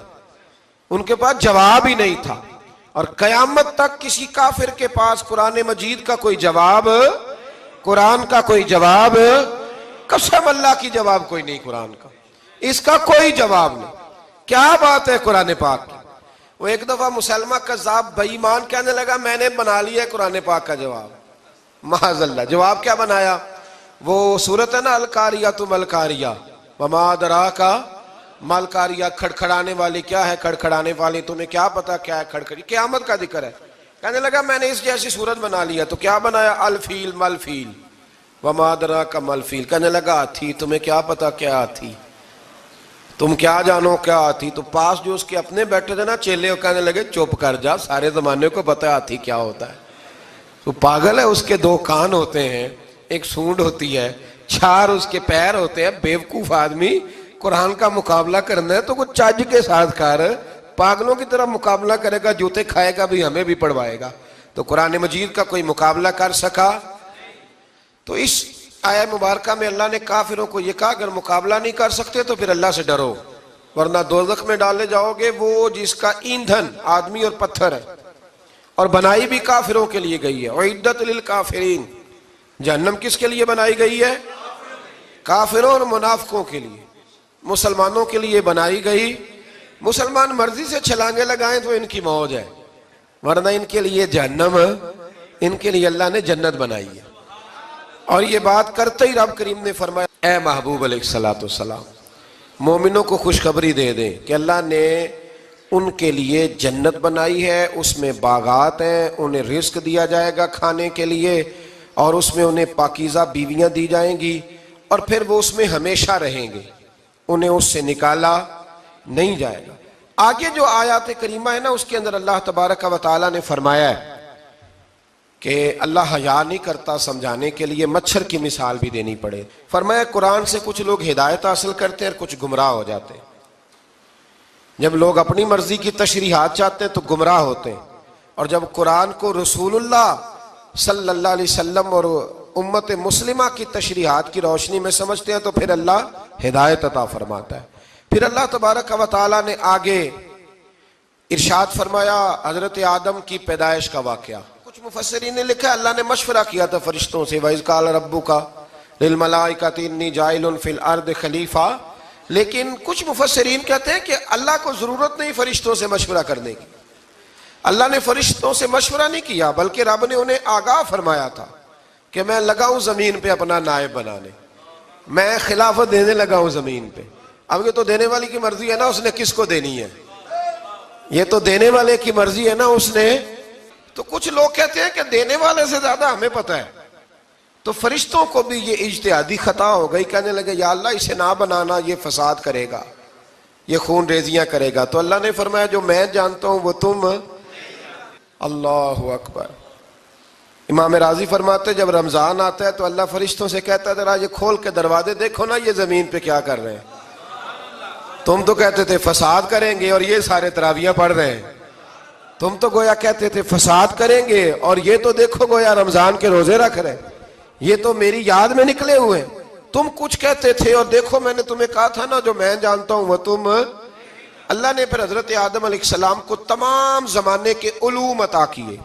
ان کے پاس جواب ہی نہیں تھا۔ اور قیامت تک کسی کافر کے پاس قرآن مجید کا کوئی جواب، قرآن کا کوئی جواب، قسم اللہ کی جواب کوئی نہیں، قرآن کا اس کا کوئی جواب نہیں۔ کیا بات ہے قرآن پاک کی۔ وہ ایک دفعہ مسلمہ کذاب بے ایمان کہنے لگا میں نے بنا لیا ہے قرآن پاک کا جواب، معاذ اللہ۔ جواب کیا بنایا؟ وہ صورت ہے نا القاریۃ ما القاریۃ وما ادراک ما القاریۃ، کھڑکھڑانے والی کیا ہے، کھڑکھڑانے والی تمہیں کیا پتا کیا ہے کھڑکھڑی، قیامت کا ذکر ہے۔ کہنے لگا میں نے اس جیسی صورت بنا لیا، تو کیا بنایا؟ الفیل ملفیل وما ادراک ما الفیل۔ کہنے لگا ہاتھی، تمہیں کیا پتا کیا ہاتھی، تم کیا جانو کیا ہاتھی۔ تو پاس جو اس کے اپنے بیٹھے تھے نا چیلے، کہنے لگے چپ کر جا، سارے زمانے کو پتا ہے ہاتھی کیا ہوتا ہے۔ تو پاگل ہے، اس کے 2 کان ہوتے ہیں، ایک سونڈ ہوتی ہے، 4 اس کے پیر ہوتے ہیں۔ بیوقوف آدمی قرآن کا مقابلہ کرنا ہے تو کچھ چج کے ساتھ کر، پاگلوں کی طرح مقابلہ کرے گا، جوتے کھائے گا بھی، ہمیں بھی پڑھوائے گا۔ تو قرآن مجید کا کوئی مقابلہ کر سکا؟ تو اس آیہ مبارکہ میں اللہ نے کافروں کو یہ کہا اگر مقابلہ نہیں کر سکتے تو پھر اللہ سے ڈرو، ورنہ دوزخ میں ڈالے جاؤ گے، وہ جس کا ایندھن آدمی اور پتھر ہے، اور بنائی بھی کافروں کے لیے گئی ہے۔ اعدت للکافرین، جہنم کس کے لیے بنائی گئی ہے؟ کافروں اور منافقوں کے لیے۔ مسلمانوں کے لیے بنائی گئی، مسلمان مرضی سے چھلانگے لگائیں تو ان کی موج ہے، ورنہ ان کے لیے جہنم، ان کے لیے اللہ نے جنت بنائی ہے۔ اور یہ بات کرتے ہی رب کریم نے فرمایا اے محبوب علیہ السلام مومنوں کو خوشخبری دے دیں کہ اللہ نے ان کے لیے جنت بنائی ہے، اس میں باغات ہیں، انہیں رزق دیا جائے گا کھانے کے لیے، اور اس میں انہیں پاکیزہ بیویاں دی جائیں گی، اور پھر وہ اس میں ہمیشہ رہیں گے، انہیں اس سے نکالا نہیں جائے گا۔ آگے جو آیات کریمہ ہے نا اس کے اندر اللہ تبارک و تعالیٰ نے فرمایا ہے کہ اللہ حیا نہیں کرتا سمجھانے کے لیے، مچھر کی مثال بھی دینی پڑے۔ فرمایا قرآن سے کچھ لوگ ہدایت حاصل کرتے ہیں اور کچھ گمراہ ہو جاتے ہیں۔ جب لوگ اپنی مرضی کی تشریحات چاہتے ہیں تو گمراہ ہوتے ہیں، اور جب قرآن کو رسول اللہ صلی اللہ علیہ وسلم اور امت مسلمہ کی تشریحات کی روشنی میں سمجھتے ہیں تو پھر اللہ ہدایت عطا فرماتا ہے۔ پھر اللہ تبارک و تعالیٰ نے آگے ارشاد فرمایا حضرت آدم کی پیدائش کا واقعہ۔ کچھ مفسرین نے لکھا اللہ نے مشورہ کیا تھا فرشتوں سے، وَإِذْ قَالَ رَبُّكَ لِلْمَلَائِكَةِ إِنِّي جَاعِلٌ فِي الْأَرْضِ خَلِيفَةً لیکن کچھ مفسرین کہتے ہیں کہ اللہ کو ضرورت نہیں فرشتوں سے مشورہ کرنے کی. اللہ نے فرشتوں سے مشورہ نہیں کیا، بلکہ رب نے انہیں آگاہ فرمایا تھا کہ میں لگا ہوں زمین پہ اپنا نائب بنانے، میں خلافت دینے لگا ہوں زمین پہ. اب یہ تو دینے والی کی مرضی ہے نا اس نے کس کو دینی ہے، یہ تو دینے والے کی مرضی ہے نا اس نے. تو کچھ لوگ کہتے ہیں کہ دینے والے سے زیادہ ہمیں پتہ ہے. تو فرشتوں کو بھی یہ اجتہادی خطا ہو گئی، کہنے لگے یا اللہ اسے نہ بنانا، یہ فساد کرے گا، یہ خون ریزیاں کرے گا. تو اللہ نے فرمایا جو میں جانتا ہوں وہ تم. اللہ اکبر. امام راضی فرماتے جب رمضان آتا ہے تو اللہ فرشتوں سے کہتا ہے ذرا یہ کھول کے دروازے دیکھو نا یہ زمین پہ کیا کر رہے ہیں. تم تو کہتے تھے فساد کریں گے اور یہ سارے تراویحیں پڑھ رہے ہیں. تم تو گویا کہتے تھے فساد کریں گے اور یہ تو دیکھو گویا رمضان کے روزے رکھ رہے ہیں، یہ تو میری یاد میں نکلے ہوئے. تم کچھ کہتے تھے اور دیکھو میں نے تمہیں کہا تھا نا جو میں جانتا ہوں وہ تم. اللہ نے پھر حضرت آدم علیہ السلام کو تمام زمانے کے علوم عطا کیے،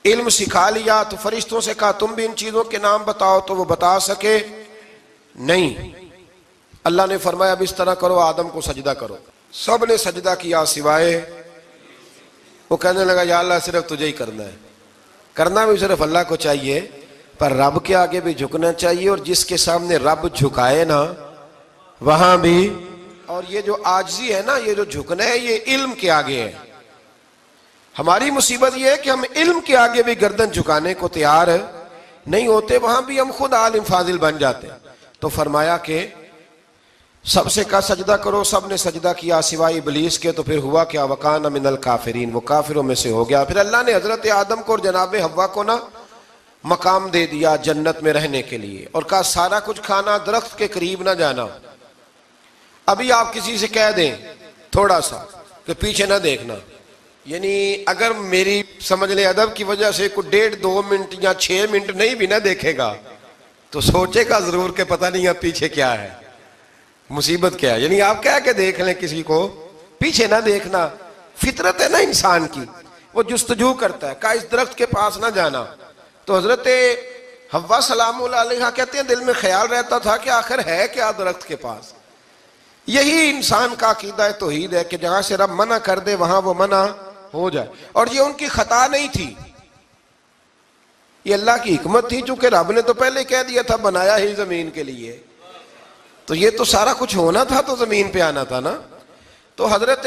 علم سکھا لیا. تو فرشتوں سے کہا تم بھی ان چیزوں کے نام بتاؤ، تو وہ بتا سکے نہیں. اللہ نے فرمایا اب اس طرح کرو آدم کو سجدہ کرو. سب نے سجدہ کیا سوائے. وہ کہنے لگا یا اللہ صرف تجھے ہی کرنا ہے. کرنا بھی صرف اللہ کو چاہیے، پر رب کے آگے بھی جھکنا چاہیے، اور جس کے سامنے رب جھکائے نا وہاں بھی. اور یہ جو عاجزی ہے نا، یہ جو جھکنا ہے یہ علم کے آگے ہے. ہماری مصیبت یہ ہے کہ ہم علم کے آگے بھی گردن جھکانے کو تیار نہیں ہوتے، وہاں بھی ہم خود عالم فاضل بن جاتے ہیں. تو فرمایا کہ سب سے کہا سجدہ کرو، سب نے سجدہ کیا سوائے ابلیس کے. تو پھر ہوا کیا وکان من الکافرین، وہ کافروں میں سے ہو گیا. پھر اللہ نے حضرت آدم کو اور جناب حوا کو نا مقام دے دیا جنت میں رہنے کے لیے، اور کہا سارا کچھ کھانا، درخت کے قریب نہ جانا. ابھی آپ کسی سے کہہ دیں تھوڑا سا کہ پیچھے نہ دیکھنا، یعنی اگر میری سمجھ لیں ادب کی وجہ سے کوئی 1.5-2 منٹ یا 6 منٹ نہیں بھی نہ دیکھے گا تو سوچے گا ضرور کہ پتہ نہیں اب پیچھے کیا ہے، مصیبت کیا ہے. یعنی آپ کہہ کے دیکھ لیں کسی کو، پیچھے نہ دیکھنا. فطرت ہے نا انسان کی، وہ جستجو کرتا ہے. کہا اس درخت کے پاس نہ جانا. تو حضرت حوا سلام اللہ علیہ کہتے ہیں دل میں خیال رہتا تھا کہ آخر ہے کیا درخت کے پاس. یہی انسان کا عقیدہ توحید ہے کہ جہاں سے رب منع کر دے وہاں وہ منع ہو جائے. اور یہ ان کی خطا نہیں تھی، یہ اللہ کی حکمت تھی، چونکہ رب نے تو پہلے کہہ دیا تھا بنایا ہی زمین کے لیے، تو یہ تو سارا کچھ ہونا تھا تو زمین پہ آنا تھا نا. تو حضرت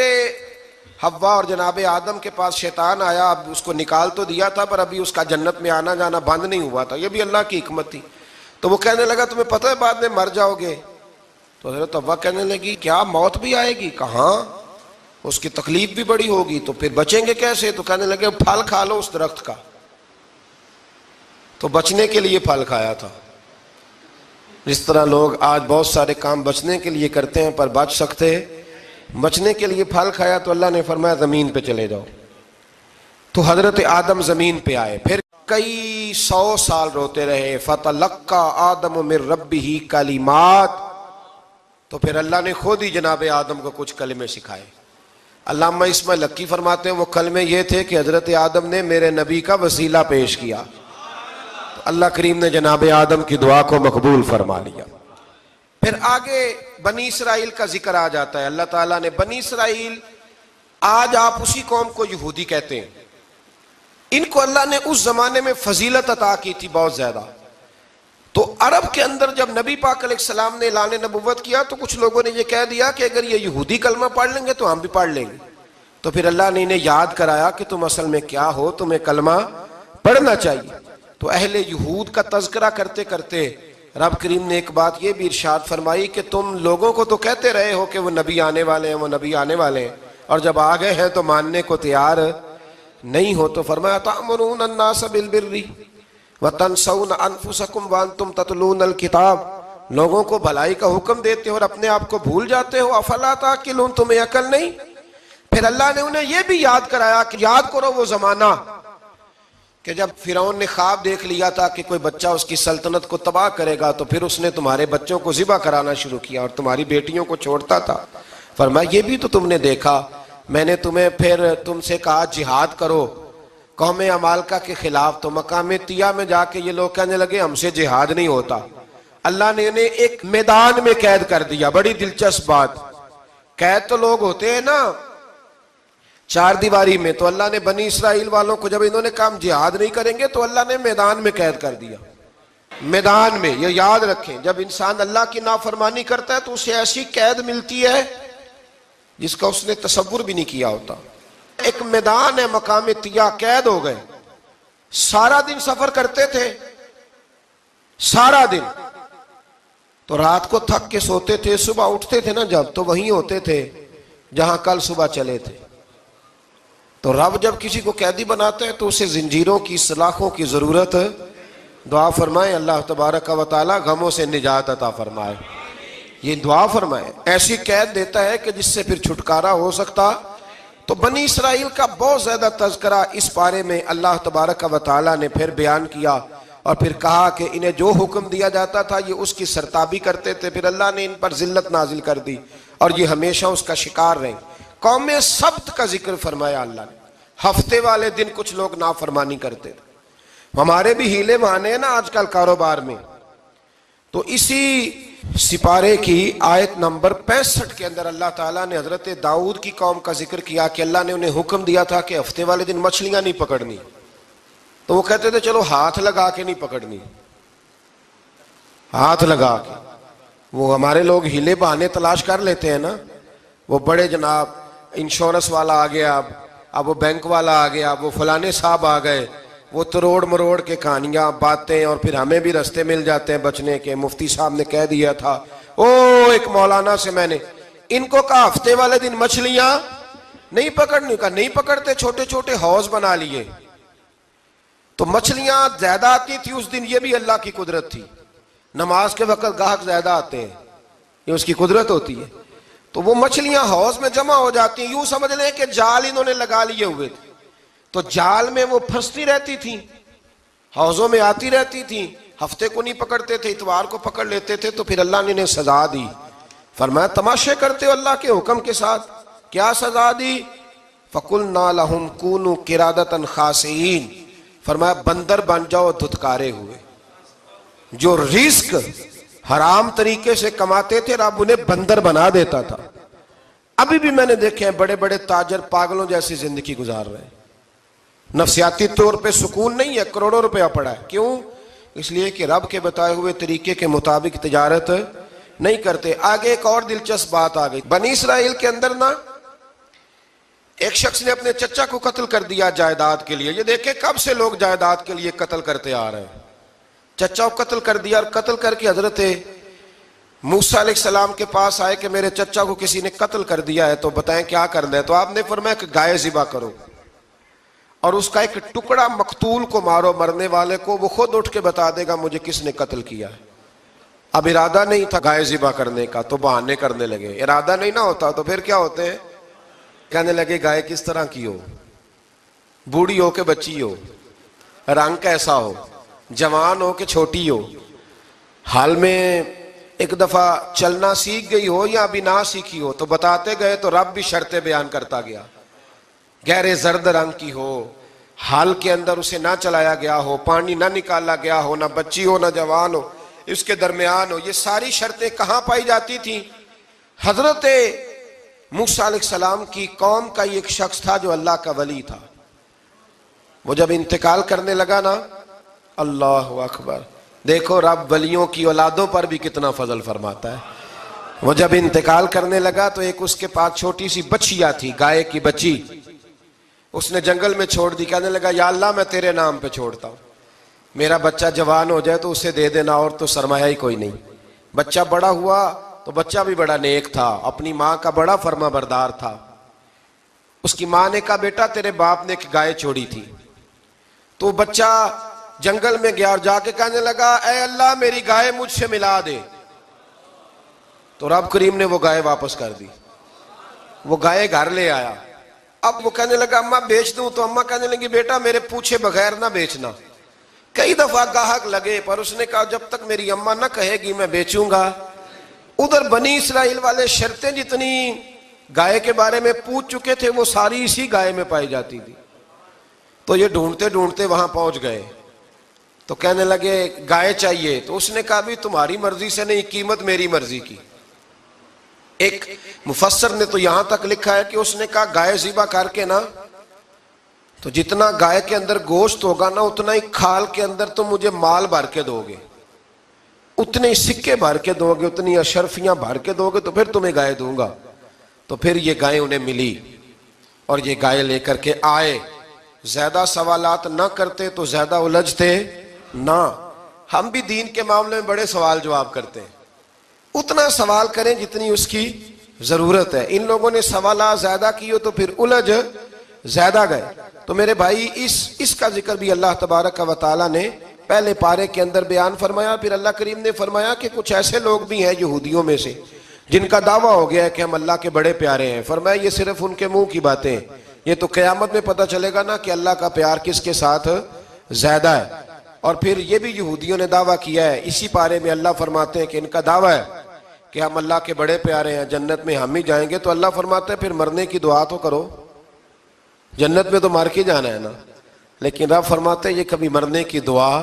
حوا اور جناب آدم کے پاس شیطان آیا. اب اس کو نکال تو دیا تھا پر ابھی اس کا جنت میں آنا جانا بند نہیں ہوا تھا، یہ بھی اللہ کی حکمت تھی. تو وہ کہنے لگا تمہیں پتہ ہے بعد میں مر جاؤ گے. تو حضرت حوا کہنے لگی کیا موت بھی آئے گی؟ کہاں، اس کی تکلیف بھی بڑی ہوگی، تو پھر بچیں گے کیسے؟ تو کہنے لگے پھل کھا لو اس درخت کا. تو بچنے کے لیے پھل کھایا تھا. جس طرح لوگ آج بہت سارے کام بچنے کے لیے کرتے ہیں پر بچ سکتے، بچنے کے لیے پھل کھایا. تو اللہ نے فرمایا زمین پہ چلے جاؤ. تو حضرت آدم زمین پہ آئے، پھر کئی 100 سال روتے رہے. فَتَلَقَّى آدَمُ مِن رَبِّهِ کَلِمَاتٍ. تو پھر اللہ نے خود ہی جناب آدم کو کچھ کلمے سکھائے. علامہ اسماعیل لکی فرماتے ہیں وہ کلمے یہ تھے کہ حضرت آدم نے میرے نبی کا وسیلہ پیش کیا، تو اللہ کریم نے جناب آدم کی دعا کو مقبول فرما لیا. پھر آگے بنی اسرائیل کا ذکر آ جاتا ہے. اللہ تعالیٰ نے بنی اسرائیل، آج آپ اسی قوم کو یہودی کہتے ہیں، ان کو اللہ نے اس زمانے میں فضیلت عطا کی تھی بہت زیادہ. تو عرب کے اندر جب نبی پاک علیہ السلام نے اعلان نبوت کیا تو کچھ لوگوں نے یہ کہہ دیا کہ اگر یہ یہودی کلمہ پڑھ لیں گے تو ہم بھی پڑھ لیں گے. تو پھر اللہ نے انہیں یاد کرایا کہ تم اصل میں کیا ہو، تمہیں کلمہ پڑھنا چاہیے. تو اہل یہود کا تذکرہ کرتے کرتے رب کریم نے ایک بات یہ بھی ارشاد فرمائی کہ تم لوگوں کو تو کہتے رہے ہو کہ وہ نبی آنے والے ہیں، وہ نبی آنے والے ہیں، اور جب آ گئے ہیں تو ماننے کو تیار نہیں ہو. تو فرمایا تأمرون الناس بالبر وَتَنْسَوْنَ أَنفُسَكُمْ وَأَنْتُمْ تَتْلُونَ الْكِتَابَ. لوگوں کو بھلائی کا حکم دیتے ہو اور اپنے آپ کو بھول جاتے ہو. افلا تعقلون، تمہیں عقل نہیں؟ پھر اللہ نے انہیں یہ بھی یاد کرایا کہ یاد کرو وہ زمانہ کہ جب فرعون نے خواب دیکھ لیا تھا کہ کوئی بچہ اس کی سلطنت کو تباہ کرے گا، تو پھر اس نے تمہارے بچوں کو ذبح کرانا شروع کیا اور تمہاری بیٹیوں کو چھوڑتا تھا. فرمایا یہ بھی تو تم نے دیکھا. میں نے تمہیں پھر تم سے کہا جہاد کرو قوم عمالقہ کے خلاف، تو مقام طیہ میں جا کے یہ لوگ کہنے لگے ہم سے جہاد نہیں ہوتا. اللہ نے انہیں ایک میدان میں قید کر دیا. بڑی دلچسپ بات. قید تو لوگ ہوتے ہیں نا چار دیواری میں, تو اللہ نے بنی اسرائیل والوں کو جب انہوں نے کہا جہاد نہیں کریں گے تو اللہ نے میدان میں قید کر دیا. میدان میں. یہ یاد رکھیں, جب انسان اللہ کی نافرمانی کرتا ہے تو اسے ایسی قید ملتی ہے جس کا اس نے تصور بھی نہیں کیا ہوتا. ایک میدان ہے مقام طیہ, قید ہو گئے. سارا دن سفر کرتے تھے, سارا دن. تو رات کو تھک کے سوتے تھے, صبح اٹھتے تھے نا جب, تو وہیں ہوتے تھے جہاں کل صبح چلے تھے. تو رب جب کسی کو قیدی بناتا ہے تو اسے زنجیروں کی, سلاخوں کی ضرورت. دعا فرمائے اللہ تبارک و تعالی غموں سے نجات عطا فرمائے. یہ دعا فرمائے. ایسی قید دیتا ہے کہ جس سے پھر چھٹکارا ہو سکتا. تو بنی اسرائیل کا بہت زیادہ تذکرہ اس بارے میں اللہ تبارک و تعالی نے پھر بیان کیا, اور پھر کہا کہ انہیں جو حکم دیا جاتا تھا یہ اس کی سرتابی کرتے تھے. پھر اللہ نے ان پر ذلت نازل کر دی اور یہ ہمیشہ اس کا شکار رہے. قوم سبت کا ذکر فرمایا اللہ نے. ہفتے والے دن کچھ لوگ نافرمانی کرتے تھے. ہمارے بھی ہیلے بہانے ہیں نا آج کل کاروبار میں. تو اسی سپارے کی آیت نمبر 65 کے اندر اللہ تعالیٰ نے حضرت داؤد کی قوم کا ذکر کیا کہ اللہ نے انہیں حکم دیا تھا کہ ہفتے والے دن مچھلیاں نہیں پکڑنی. تو وہ کہتے تھے چلو ہاتھ لگا کے نہیں پکڑنی, ہاتھ لگا کے. وہ ہمارے لوگ ہیلے بہانے تلاش کر لیتے ہیں نا. وہ بڑے جناب انشورنس والا آ گیا, اب وہ بینک والا آ گیا, وہ فلانے صاحب آ گئے, وہ تروڑ مروڑ کے کہانیاں باتیں, اور پھر ہمیں بھی رستے مل جاتے ہیں بچنے کے. مفتی صاحب نے کہہ دیا تھا, ایک مولانا سے میں نے ان کو کہا ہفتے والے دن مچھلیاں نہیں پکڑنی. کہا نہیں پکڑتے, چھوٹے چھوٹے حوض بنا لیے. تو مچھلیاں زیادہ آتی تھی اس دن, یہ بھی اللہ کی قدرت تھی. نماز کے وقت گاہک زیادہ آتے ہیں, یہ اس کی قدرت ہوتی ہے. تو وہ مچھلیاں حوض میں جمع ہو جاتی ہیں. یوں سمجھ لیں کہ جال انہوں نے لگا لیے ہوئے تھے, تو جال میں وہ پھنستی رہتی تھی, حوضوں میں آتی رہتی تھی. ہفتے کو نہیں پکڑتے تھے, اتوار کو پکڑ لیتے تھے. تو پھر اللہ نے انہیں سزا دی. فرمایا تماشے کرتے ہو اللہ کے حکم کے ساتھ. کیا سزا دی؟ فَقُلْنَا لَهُمْ كُونُوا قِرَادَةً خَاسِئِينَ. فرمایا بندر بن جاؤ دھتکارے ہوئے. جو رزق حرام طریقے سے کماتے تھے رب انہیں بندر بنا دیتا تھا. ابھی بھی میں نے دیکھے ہیں بڑے بڑے تاجر پاگلوں جیسی زندگی گزار رہے ہیں. نفسیاتی طور پہ سکون نہیں ہے, کروڑوں روپیہ پڑا ہے. کیوں؟ اس لیے کہ رب کے بتائے ہوئے طریقے کے مطابق تجارت نہیں کرتے. آگے ایک اور دلچسپ بات آ گئی. بنی اسرائیل کے اندر نا ایک شخص نے اپنے چچا کو قتل کر دیا جائیداد کے لیے. یہ دیکھیں کب سے لوگ جائیداد کے لیے قتل کرتے آ رہے ہیں. چچا کو قتل کر دیا, اور قتل کر کے حضرت موسیٰ علیہ السلام کے پاس آئے کہ میرے چچا کو کسی نے قتل کر دیا ہے, تو بتائیں کیا کرنا ہے. تو آپ نے فرمایا کہ گائے ذبح کرو, اور اس کا ایک ٹکڑا مقتول کو مارو, مرنے والے کو. وہ خود اٹھ کے بتا دے گا مجھے کس نے قتل کیا ہے. اب ارادہ نہیں تھا گائے ذبح کرنے کا, تو بہانے کرنے لگے. ارادہ نہیں نہ ہوتا تو پھر کیا ہوتے ہیں, کہنے لگے گائے کس طرح کی ہو, بوڑھی ہو کہ بچی ہو, رنگ کیسا ہو, جوان ہو کہ چھوٹی ہو, حال میں ایک دفعہ چلنا سیکھ گئی ہو یا ابھی نہ سیکھی ہو. تو بتاتے گئے تو رب بھی شرطیں بیان کرتا گیا. گہرے زرد رنگ کی ہو, حال کے اندر اسے نہ چلایا گیا ہو, پانی نہ نکالا گیا ہو, نہ بچی ہو نہ جوان ہو, اس کے درمیان ہو. یہ ساری شرطیں کہاں پائی جاتی تھیں؟ حضرت موسیٰ علیہ السلام کی قوم کا ایک شخص تھا جو اللہ کا ولی تھا. وہ جب انتقال کرنے لگا نا, اللہ اکبر, دیکھو رب ولیوں کی اولادوں پر بھی کتنا فضل فرماتا ہے. وہ جب انتقال کرنے لگا تو ایک اس کے پاس چھوٹی سی بچیا تھی, گائے کی بچی. اس نے جنگل میں چھوڑ دی. کہنے لگا یا اللہ میں تیرے نام پہ چھوڑتا ہوں, میرا بچہ جوان ہو جائے تو اسے دے دینا, اور تو سرمایہ ہی کوئی نہیں. بچہ بڑا ہوا تو بچہ بھی بڑا نیک تھا, اپنی ماں کا بڑا فرما بردار تھا. اس کی ماں نے کہا بیٹا تیرے باپ نے ایک گائے چھوڑی تھی. تو بچہ جنگل میں گیا اور جا کے کہنے لگا اے اللہ میری گائے مجھ سے ملا دے. تو رب کریم نے وہ گائے واپس کر دی. وہ گائے گھر لے آیا. اب وہ کہنے لگا اماں بیچ دوں, تو اماں کہنے لگی بیٹا میرے پوچھے بغیر نہ بیچنا. کئی دفعہ گاہک لگے, پر اس نے کہا جب تک میری اماں نہ کہے گی میں بیچوں گا. ادھر بنی اسرائیل والے شرطیں جتنی گائے کے بارے میں پوچھ چکے تھے وہ ساری اسی گائے میں پائی جاتی تھی. تو یہ ڈھونڈتے ڈھونڈتے وہاں پہنچ گئے. تو کہنے لگے گائے چاہیے، تو اس نے کہا بھی تمہاری مرضی سے نہیں، قیمت میری مرضی کی۔ ایک مفسر نے تو یہاں تک لکھا ہے کہ اس نے کہا گائے ذبح کر کے نا، تو جتنا گائے کے اندر گوشت ہوگا نا اتنا ہی کھال کے اندر تم مجھے مال بھر کے دو گے، اتنے ہی سکے بھر کے دو گے، اتنی اشرفیاں بھر کے دو گے، تو پھر تمہیں گائے دوں گا۔ تو پھر یہ گائے انہیں ملی اور یہ گائے لے کر کے آئے۔ زیادہ سوالات نہ کرتے تو زیادہ الجھتے نہ۔ ہم بھی دین کے معاملے میں بڑے سوال جواب کرتے ہیں، اتنا سوال کریں جتنی اس کی ضرورت ہے۔ ان لوگوں نے سوالات زیادہ کیے تو پھر الجھ زیادہ گئے۔ تو میرے بھائی اس کا ذکر بھی اللہ تبارک و تعالیٰ نے پہلے پارے کے اندر بیان فرمایا۔ پھر اللہ کریم نے فرمایا کہ کچھ ایسے لوگ بھی ہیں یہودیوں میں سے جن کا دعویٰ ہو گیا ہے کہ ہم اللہ کے بڑے پیارے ہیں۔ فرمایا یہ صرف ان کے منہ کی باتیں، یہ تو قیامت میں پتہ چلے گا نا کہ اللہ کا پیار کس کے ساتھ زیادہ ہے۔ اور پھر یہ بھی یہودیوں نے دعویٰ کیا ہے، اسی پارے میں اللہ فرماتے ہیں کہ ان کا دعویٰ ہے کہ ہم اللہ کے بڑے پیارے ہیں، جنت میں ہم ہی جائیں گے۔ تو اللہ فرماتے ہیں پھر مرنے کی دعا تو کرو، جنت میں تو مر کے جانا ہے نا۔ لیکن رب فرماتے ہیں یہ کبھی مرنے کی دعا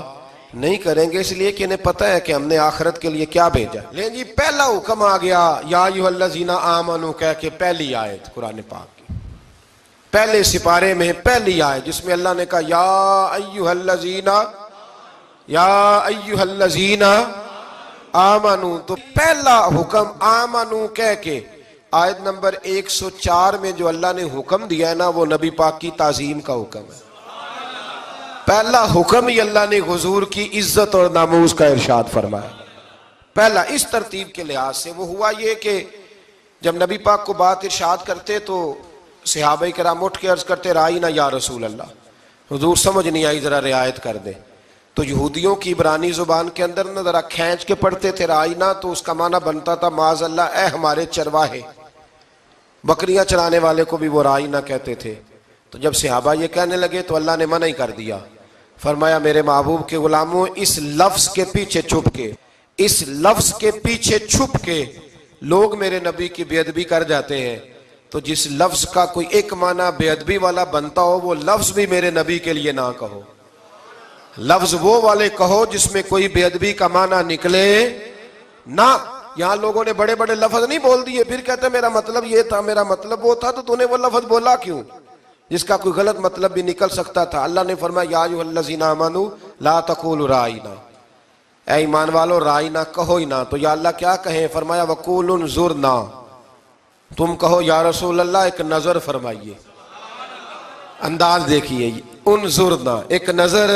نہیں کریں گے، اس لیے کہ انہیں پتہ ہے کہ ہم نے آخرت کے لیے کیا بھیجا۔ لیکن جی پہلا حکم آ گیا یا ایھا الذین آمنوا کہہ کے، پہلی آیت قرآن پاک کی پہلے سپارے میں پہلی آیت جس میں اللہ نے کہا یا ایھا الذین آمنوا، تو پہلا حکم آمنوا کہہ کے آیت نمبر 104 میں جو اللہ نے حکم دیا ہے نا وہ نبی پاک کی تعظیم کا حکم ہے۔ پہلا حکم ہی اللہ نے حضور کی عزت اور ناموس کا ارشاد فرمایا۔ پہلا اس ترتیب کے لحاظ سے وہ ہوا یہ کہ جب نبی پاک کو بات ارشاد کرتے تو صحابہ کرام اٹھ کے عرض کرتے رائینا یا رسول اللہ، حضور سمجھ نہیں آئی ذرا رعایت کر دے۔ تو یہودیوں کی عبرانی زبان کے اندر نہ ذرا کھینچ کے پڑھتے تھے رائینا، تو اس کا معنی بنتا تھا معاذ اللہ اے ہمارے چرواہے، بکریاں چرانے والے کو بھی وہ رائینا کہتے تھے۔ تو جب صحابہ یہ کہنے لگے تو اللہ نے منع ہی کر دیا، فرمایا میرے محبوب کے غلاموں اس لفظ کے پیچھے چھپ کے، اس لفظ کے پیچھے چھپ کے لوگ میرے نبی کی بے ادبی کر جاتے ہیں، تو جس لفظ کا کوئی ایک معنی بے ادبی والا بنتا ہو وہ لفظ بھی میرے نبی کے لیے نہ کہو، لفظ وہ والے کہو جس میں کوئی بے ادبی کا معنی نکلے نہ۔ یہاں لوگوں نے بڑے بڑے لفظ نہیں بول دیے، پھر کہتے میرا مطلب یہ تھا، میرا مطلب وہ تھا، تو نے وہ لفظ بولا کیوں جس کا کوئی غلط مطلب بھی نکل سکتا تھا۔ اللہ نے فرمایا یا ایھا الذین آمنوا لا تقولوا رائینا، اے ایمان والو رائینا کہو ہی نہ۔ تو یا اللہ کیا کہیں؟ فرمایا وقولوا انظرنا، تم کہو یا رسول اللہ ایک نظر فرمائیے، انداز دیکھیے، انظرنا ایک نظر۔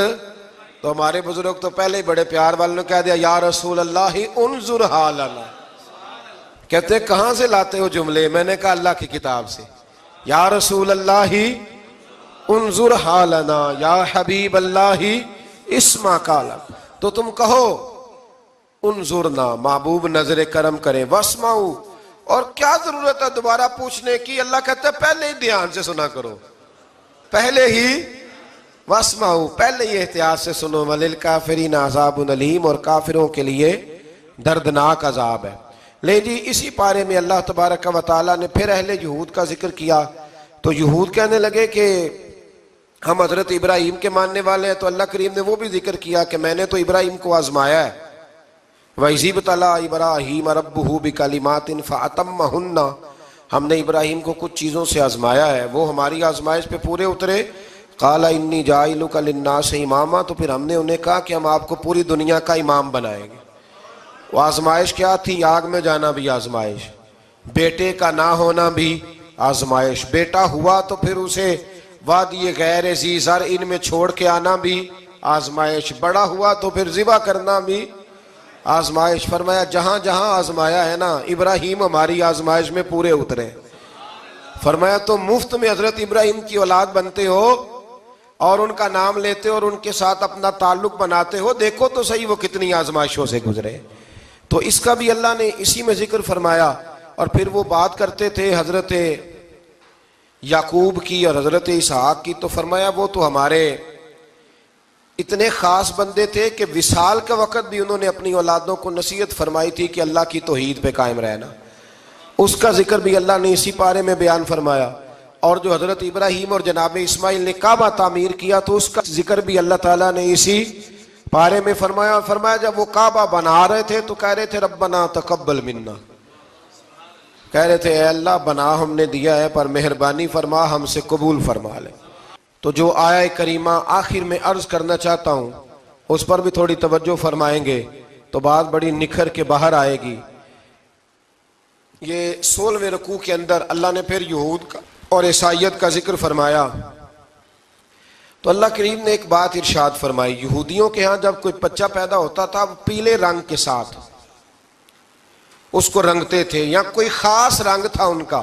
تو ہمارے بزرگ تو پہلے ہی بڑے پیار والوں نے کہہ دیا یا رسول اللہ انظر حالنا، کہتے کہاں سے لاتے ہو جملے؟ میں نے کہا اللہ کی کتاب سے، یا رسول اللہ انظر حالنا یا حبیب اللہ اسمع قالا، تو تم کہو انظرنا محبوب نظر کرم کریں، واسمعوا، اور کیا ضرورت ہے دوبارہ پوچھنے کی؟ اللہ کہتا ہے پہلے ہی دھیان سے سنا کرو، پہلے ہی واسمعوا، پہلے ہی احتیاط سے سنو، وللکافرین عذاب علیم، اور کافروں کے لیے دردناک عذاب ہے۔ لے جی اسی پارے میں اللہ تبارک و تعالیٰ نے پھر اہل یہود کا ذکر کیا۔ تو یہود کہنے لگے کہ ہم حضرت ابراہیم کے ماننے والے ہیں، تو اللہ کریم نے وہ بھی ذکر کیا کہ میں نے تو ابراہیم کو آزمایا ہے، وَإِذِ ابْتَلَىٰ إِبْرَاهِيمَ رَبُّهُ بِكَلِمَاتٍ فَأَتَمَّهُنَّ، ہم نے ابراہیم کو کچھ چیزوں سے آزمایا ہے، وہ ہماری آزمائش پہ پورے اترے۔ قَالَ إِنِّي جَاعِلُكَ لِلنَّاسِ إِمَامًا، تو پھر ہم نے انہیں کہا کہ ہم آپ کو پوری دنیا کا امام بنائیں گے۔ وہ آزمائش کیا تھی؟ آگ میں جانا بھی آزمائش، بیٹے کا نہ ہونا بھی آزمائش، بیٹا ہوا تو پھر اسے وادی غیر ذی زرع میں چھوڑ کے آنا بھی آزمائش، بڑا ہوا تو پھر ذبح کرنا بھی آزمائش۔ فرمایا جہاں جہاں آزمایا ہے نا ابراہیم ہماری آزمائش میں پورے اترے۔ فرمایا تو مفت میں حضرت ابراہیم کی اولاد بنتے ہو اور ان کا نام لیتے ہو اور ان کے ساتھ اپنا تعلق بناتے ہو، دیکھو تو صحیح وہ کتنی آزمائشوں سے گزرے۔ تو اس کا بھی اللہ نے اسی میں ذکر فرمایا۔ اور پھر وہ بات کرتے تھے حضرت یعقوب کی اور حضرت اسحاق کی، تو فرمایا وہ تو ہمارے اتنے خاص بندے تھے کہ وصال کے وقت بھی انہوں نے اپنی اولادوں کو نصیحت فرمائی تھی کہ اللہ کی توحید پہ قائم رہنا، اس کا ذکر بھی اللہ نے اسی پارے میں بیان فرمایا۔ اور جو حضرت ابراہیم اور جناب اسماعیل نے کعبہ تعمیر کیا تو اس کا ذکر بھی اللہ تعالیٰ نے اسی پارے میں فرمایا جب وہ کعبہ بنا رہے تھے تو کہہ رہے تھے ربنا تقبل منا، کہہ رہے تھے اے اللہ بنا ہم نے دیا ہے پر مہربانی فرما ہم سے قبول فرما لے۔ تو جو آیہ کریمہ آخر میں عرض کرنا چاہتا ہوں اس پر بھی تھوڑی توجہ فرمائیں گے تو بات بڑی نکھر کے باہر آئے گی۔ یہ 16ویں رکوع کے اندر اللہ نے پھر یہود کا اور عیسائیت کا ذکر فرمایا تو اللہ کریم نے ایک بات ارشاد فرمائی، یہودیوں کے ہاں جب کوئی بچہ پیدا ہوتا تھا وہ پیلے رنگ کے ساتھ اس کو رنگتے تھے، یا کوئی خاص رنگ تھا ان کا،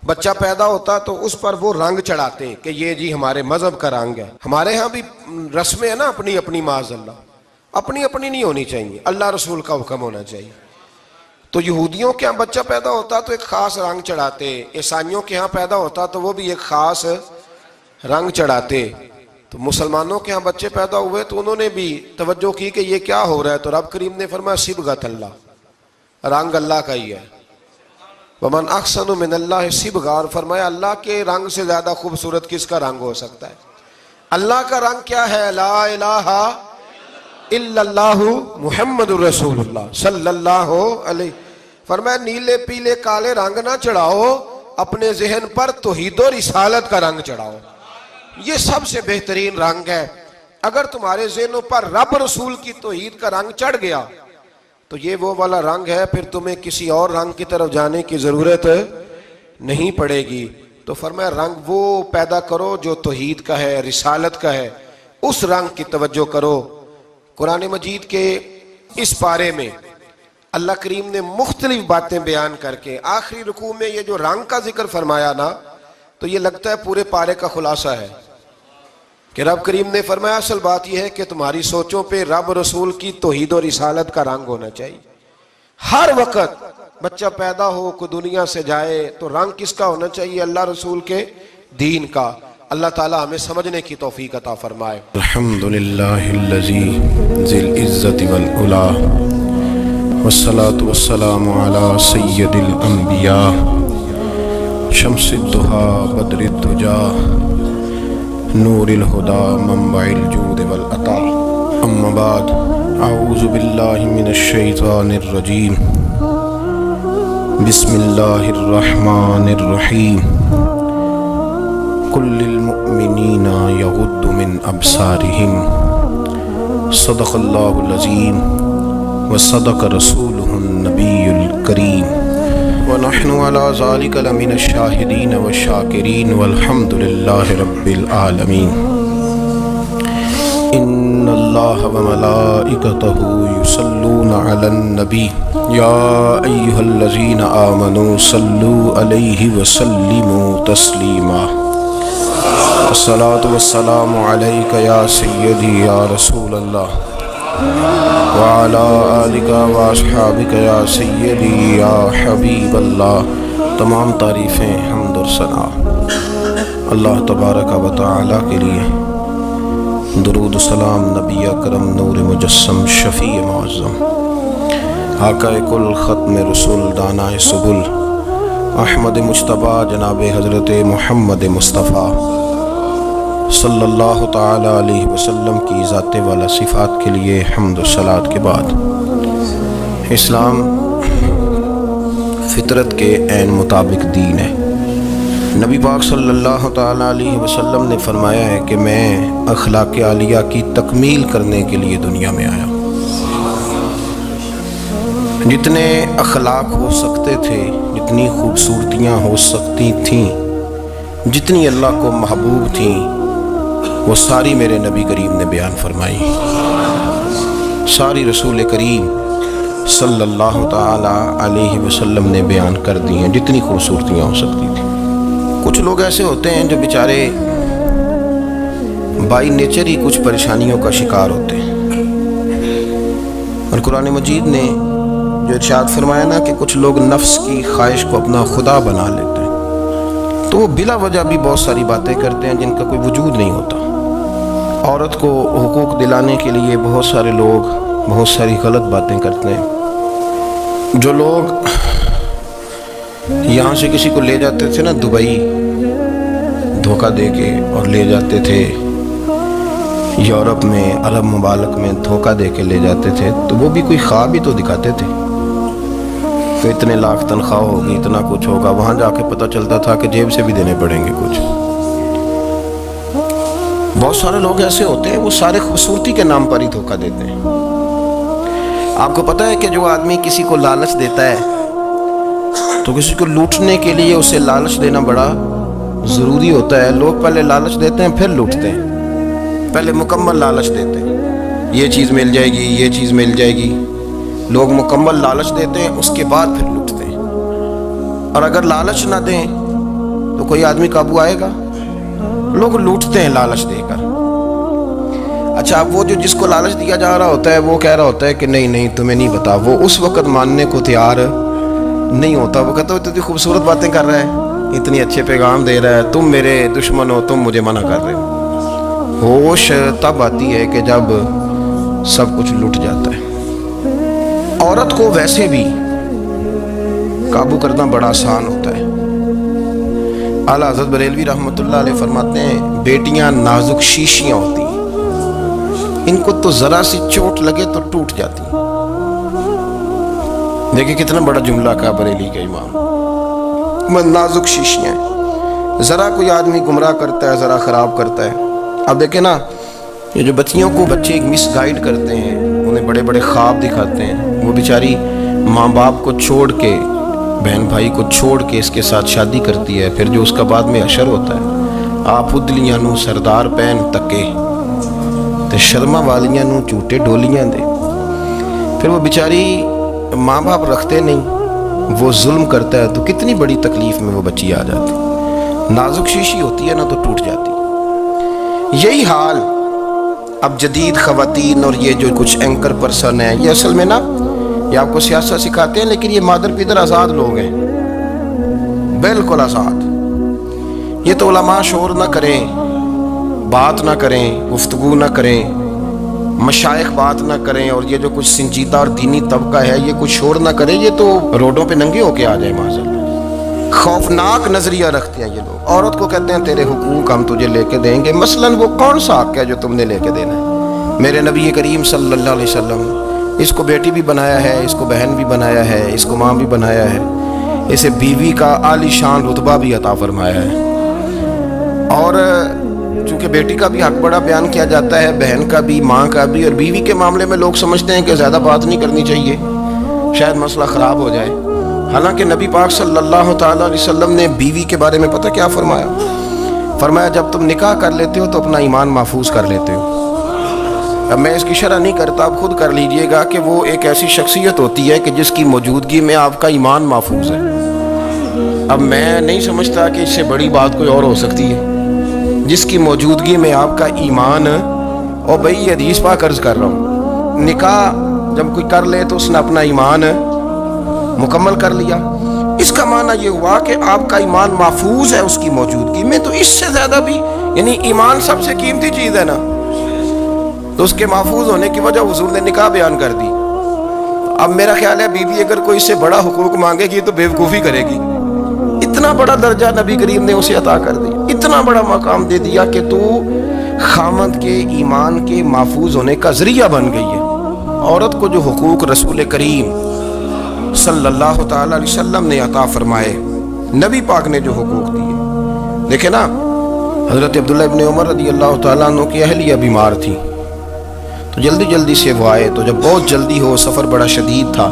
بچہ پیدا ہوتا تو اس پر وہ رنگ چڑھاتے کہ یہ جی ہمارے مذہب کا رنگ ہے۔ ہمارے ہاں بھی رسمیں ہیں نا اپنی اپنی، معاذ اللہ اپنی اپنی نہیں ہونی چاہیے، اللہ رسول کا حکم ہونا چاہیے۔ تو یہودیوں کے ہاں بچہ پیدا ہوتا تو ایک خاص رنگ چڑھاتے، عیسائیوں کے ہاں پیدا ہوتا تو وہ بھی ایک خاص رنگ چڑھاتے۔ تو مسلمانوں کے ہاں بچے پیدا ہوئے تو انہوں نے بھی توجہ کی کہ یہ کیا ہو رہا ہے، تو رب کریم نے فرمایا صبغۃ اللہ، رنگ اللہ کا ہی ہے۔ ومن احسن من اللہ صبغہ، اور فرمایا اللہ کے رنگ سے زیادہ خوبصورت کس کا رنگ ہو سکتا ہے؟ اللہ کا رنگ کیا ہے؟ لا الہ الا اللہ محمد الرسول اللہ صلی اللہ علیہ۔ فرمایا نیلے پیلے کالے رنگ نہ چڑھاؤ، اپنے ذہن پر توحید و رسالت کا رنگ چڑھاؤ، یہ سب سے بہترین رنگ ہے۔ اگر تمہارے ذہنوں پر رب رسول کی توحید کا رنگ چڑھ گیا تو یہ وہ والا رنگ ہے، پھر تمہیں کسی اور رنگ کی طرف جانے کی ضرورت نہیں پڑے گی۔ تو فرمایا رنگ وہ پیدا کرو جو توحید کا ہے، رسالت کا ہے، اس رنگ کی توجہ کرو۔ قرآن مجید کے اس پارے میں اللہ کریم نے مختلف باتیں بیان کر کے آخری رکوع میں یہ جو رنگ کا ذکر فرمایا نا، تو یہ لگتا ہے پورے پارے کا خلاصہ ہے کہ رب کریم نے فرمایا اصل بات یہ ہے کہ تمہاری سوچوں پہ رب رسول کی توحید و رسالت کا رنگ ہونا چاہیے۔ ہر وقت بچہ پیدا ہو، کوئی دنیا سے جائے تو رنگ کس کا ہونا چاہیے؟ اللہ رسول کے دین کا۔ اللہ تعالیٰ ہمیں سمجھنے کی توفیق عطا فرمائے۔ الحمدللہ الذی ذی العزت والعلا والصلاة والسلام علی سید الانبیاء شمس الضحیٰ بدر الدجا نور الہدا منبع الجود والعطا، اما بعد، اعوذ باللہ من الشیطان الرجیم، بسم اللہ الرحمن الرحیم، قل للمؤمنین یغضوا من ابصارہم، صدق اللہ العظیم وصدق رسولہ النبی الکریم، ونحن علی ذلک لمن الشاہدین والشاکرین والحمد للہ رب العالمین۔ ان اللہ وملائکتہ یصلون علی النبی یا ایہا الذین آمنوا صلوا علیہ وسلموا تسلیما۔ الصلاة والسلام علیک یا سیدی یا رسول اللہ وعلی آلک واصحابک یا سیدی یا حبیب اللہ۔ تمام تعریفیں حمد و ثنا اللہ تبارک و تعالی کے لیے، درود و سلام نبی اکرم نور مجسم شفیع معظم آقا کل ختم رسول دانا سبل احمد مجتبیٰ جناب حضرت محمد مصطفیٰ صلی اللہ تعالی علیہ وسلم کی ذات والا صفات کے لیے حمد و صلات کے بعد، اسلام فطرت کے عین مطابق دین ہے۔ نبی پاک صلی اللہ تعالی علیہ وسلم نے فرمایا ہے کہ میں اخلاق عالیہ کی تکمیل کرنے کے لیے دنیا میں آیا۔ جتنے اخلاق ہو سکتے تھے، جتنی خوبصورتیاں ہو سکتی تھیں، جتنی اللہ کو محبوب تھیں، وہ ساری میرے نبی کریم نے بیان فرمائی، ساری رسول کریم صلی اللہ تعالی علیہ وسلم نے بیان کر دی ہیں، جتنی خوبصورتیاں ہو سکتی تھیں۔ کچھ لوگ ایسے ہوتے ہیں جو بیچارے بائی نیچر ہی کچھ پریشانیوں کا شکار ہوتے ہیں، اور قرآن مجید نے جو ارشاد فرمایا نا کہ کچھ لوگ نفس کی خواہش کو اپنا خدا بنا لیتے ہیں، تو وہ بلا وجہ بھی بہت ساری باتیں کرتے ہیں جن کا کوئی وجود نہیں ہوتا۔ عورت کو حقوق دلانے کے لیے بہت سارے لوگ بہت ساری غلط باتیں کرتے ہیں۔ جو لوگ یہاں سے کسی کو لے جاتے تھے نا دبئی، دھوکہ دے کے اور لے جاتے تھے، یورپ میں عرب ممالک میں دھوکہ دے کے لے جاتے تھے تو وہ بھی کوئی خواب ہی تو دکھاتے تھے کہ اتنے لاکھ تنخواہ ہوگی، اتنا کچھ ہوگا، وہاں جا کے پتہ چلتا تھا کہ جیب سے بھی دینے پڑیں گے کچھ۔ بہت سارے لوگ ایسے ہوتے ہیں وہ سارے خوبصورتی کے نام پر ہی دھوکہ دیتے ہیں۔ آپ کو پتہ ہے کہ جو آدمی کسی کو لالچ دیتا ہے تو کسی کو لوٹنے کے لیے اسے لالچ دینا بڑا ضروری ہوتا ہے۔ لوگ پہلے لالچ دیتے ہیں پھر لوٹتے ہیں، پہلے مکمل لالچ دیتے ہیں، یہ چیز مل جائے گی، یہ چیز مل جائے گی، لوگ مکمل لالچ دیتے ہیں، اس کے بعد پھر لوٹتے ہیں۔ اور اگر لالچ نہ دیں تو کوئی آدمی قابو آئے گا؟ لوگ لوٹتے ہیں لالچ دے کر۔ اچھا، اب وہ جو جس کو لالچ دیا جا رہا ہوتا ہے وہ کہہ رہا ہوتا ہے کہ نہیں نہیں تمہیں نہیں پتا، وہ اس وقت ماننے کو تیار نہیں ہوتا۔ وہ کہتا ہے اتنی خوبصورت باتیں کر رہا ہے، اتنی اچھے پیغام دے رہا ہے، تم میرے دشمن ہو، تم مجھے منع کر رہے ہو۔ ہوش تب آتی ہے کہ جب سب کچھ لٹ جاتا ہے۔ عورت کو ویسے بھی قابو کرنا بڑا آسان ہوتا ہے۔ اعلیٰ حضرت بریلوی رحمۃ اللہ علیہ فرماتے ہیں بیٹیاں نازک شیشیاں ہوتی ہیں، ان کو تو ذرا سی چوٹ لگے تو ٹوٹ جاتی ہیں۔ دیکھیں کتنا بڑا جملہ کہا بریلی کا امام، نازک شیشیاں ہیں، ذرا کوئی آدمی گمراہ کرتا ہے، ذرا خراب کرتا ہے۔ اب دیکھیں نا، یہ جو بچیوں کو بچے مس گائیڈ کرتے ہیں، انہیں بڑے بڑے خواب دکھاتے ہیں، وہ بیچاری ماں باپ کو چھوڑ کے، بہن بھائی کو چھوڑ کے اس کے ساتھ شادی کرتی ہے، پھر جو اس کا بعد میں حشر ہوتا ہے، آپ ادلیاں نو سردار پہن تکے تے شرما والیاں نو جھوٹے ڈولیاں دے۔ پھر وہ بیچاری ماں باپ رکھتے نہیں، وہ ظلم کرتا ہے تو کتنی بڑی تکلیف میں وہ بچی آ جاتی۔ نازک شیشی ہوتی ہے نا تو ٹوٹ جاتی۔ یہی حال اب جدید خواتین اور یہ جو کچھ اینکر پرسن ہیں، یہ اصل میں نا یہ آپ کو سیاست سکھاتے ہیں، لیکن یہ مادر پیدر آزاد لوگ ہیں، بالکل آزاد۔ یہ تو علماء شور نہ کریں، بات نہ کریں، گفتگو نہ کریں، مشائخ بات نہ کریں، اور یہ جو کچھ سنجیدہ اور دینی طبقہ ہے یہ کچھ شور نہ کرے، یہ تو روڈوں پہ ننگے ہو کے آ جائے معاذ اللہ۔ خوفناک نظریہ رکھتے ہیں یہ لوگ۔ عورت کو کہتے ہیں تیرے حقوق ہم تجھے لے کے دیں گے، مثلاً وہ کون سا حق ہے جو تم نے لے کے دینا ہے؟ میرے نبی کریم صلی اللہ علیہ وسلم اس کو بیٹی بھی بنایا ہے، اس کو بہن بھی بنایا ہے، اس کو ماں بھی بنایا ہے، اسے بیوی کا عالی شان رتبہ بھی عطا فرمایا ہے۔ اور چونکہ بیٹی کا بھی حق بڑا بیان کیا جاتا ہے، بہن کا بھی، ماں کا بھی، اور بیوی کے معاملے میں لوگ سمجھتے ہیں کہ زیادہ بات نہیں کرنی چاہیے، شاید مسئلہ خراب ہو جائے۔ حالانکہ نبی پاک صلی اللہ تعالیٰ علیہ وسلم نے بیوی کے بارے میں پتہ کیا فرمایا؟ فرمایا جب تم نکاح کر لیتے ہو تو اپنا ایمان محفوظ کر لیتے ہو۔ اب میں اس کی شرح نہیں کرتا، آپ خود کر لیجئے گا کہ وہ ایک ایسی شخصیت ہوتی ہے کہ جس کی موجودگی میں آپ کا ایمان محفوظ ہے۔ اب میں نہیں سمجھتا کہ اس سے بڑی بات کوئی اور ہو سکتی ہے، جس کی موجودگی میں آپ کا ایمان، اور بھئی یہ حدیث پاک عرض کر رہا ہوں، نکاح جب کوئی کر لے تو اس نے اپنا ایمان مکمل کر لیا۔ اس کا معنی یہ ہوا کہ آپ کا ایمان محفوظ ہے اس کی موجودگی میں، تو اس سے زیادہ بھی، یعنی ایمان سب سے قیمتی چیز ہے نا، تو اس کے محفوظ ہونے کی وجہ حضور نے نکاح بیان کر دی۔ اب میرا خیال ہے بیوی اگر کوئی اس سے بڑا حقوق مانگے گی تو بیوقوفی کرے گی۔ اتنا بڑا درجہ نبی کریم نے اسے عطا کر دی، اتنا بڑا مقام دے دیا کہ تو خامد کے ایمان کے محفوظ ہونے کا ذریعہ بن گئی ہے۔ عورت کو جو حقوق رسول کریم صلی اللہ تعالیٰ علیہ وسلم نے عطا فرمائے، نبی پاک نے جو حقوق دیے، دیکھیں نا، حضرت عبداللہ ابن عمر رضی اللہ تعالیٰ عنہ کی اہلیہ بیمار تھی تو جلدی جلدی سے وہ آئے، تو جب بہت جلدی ہو، سفر بڑا شدید تھا،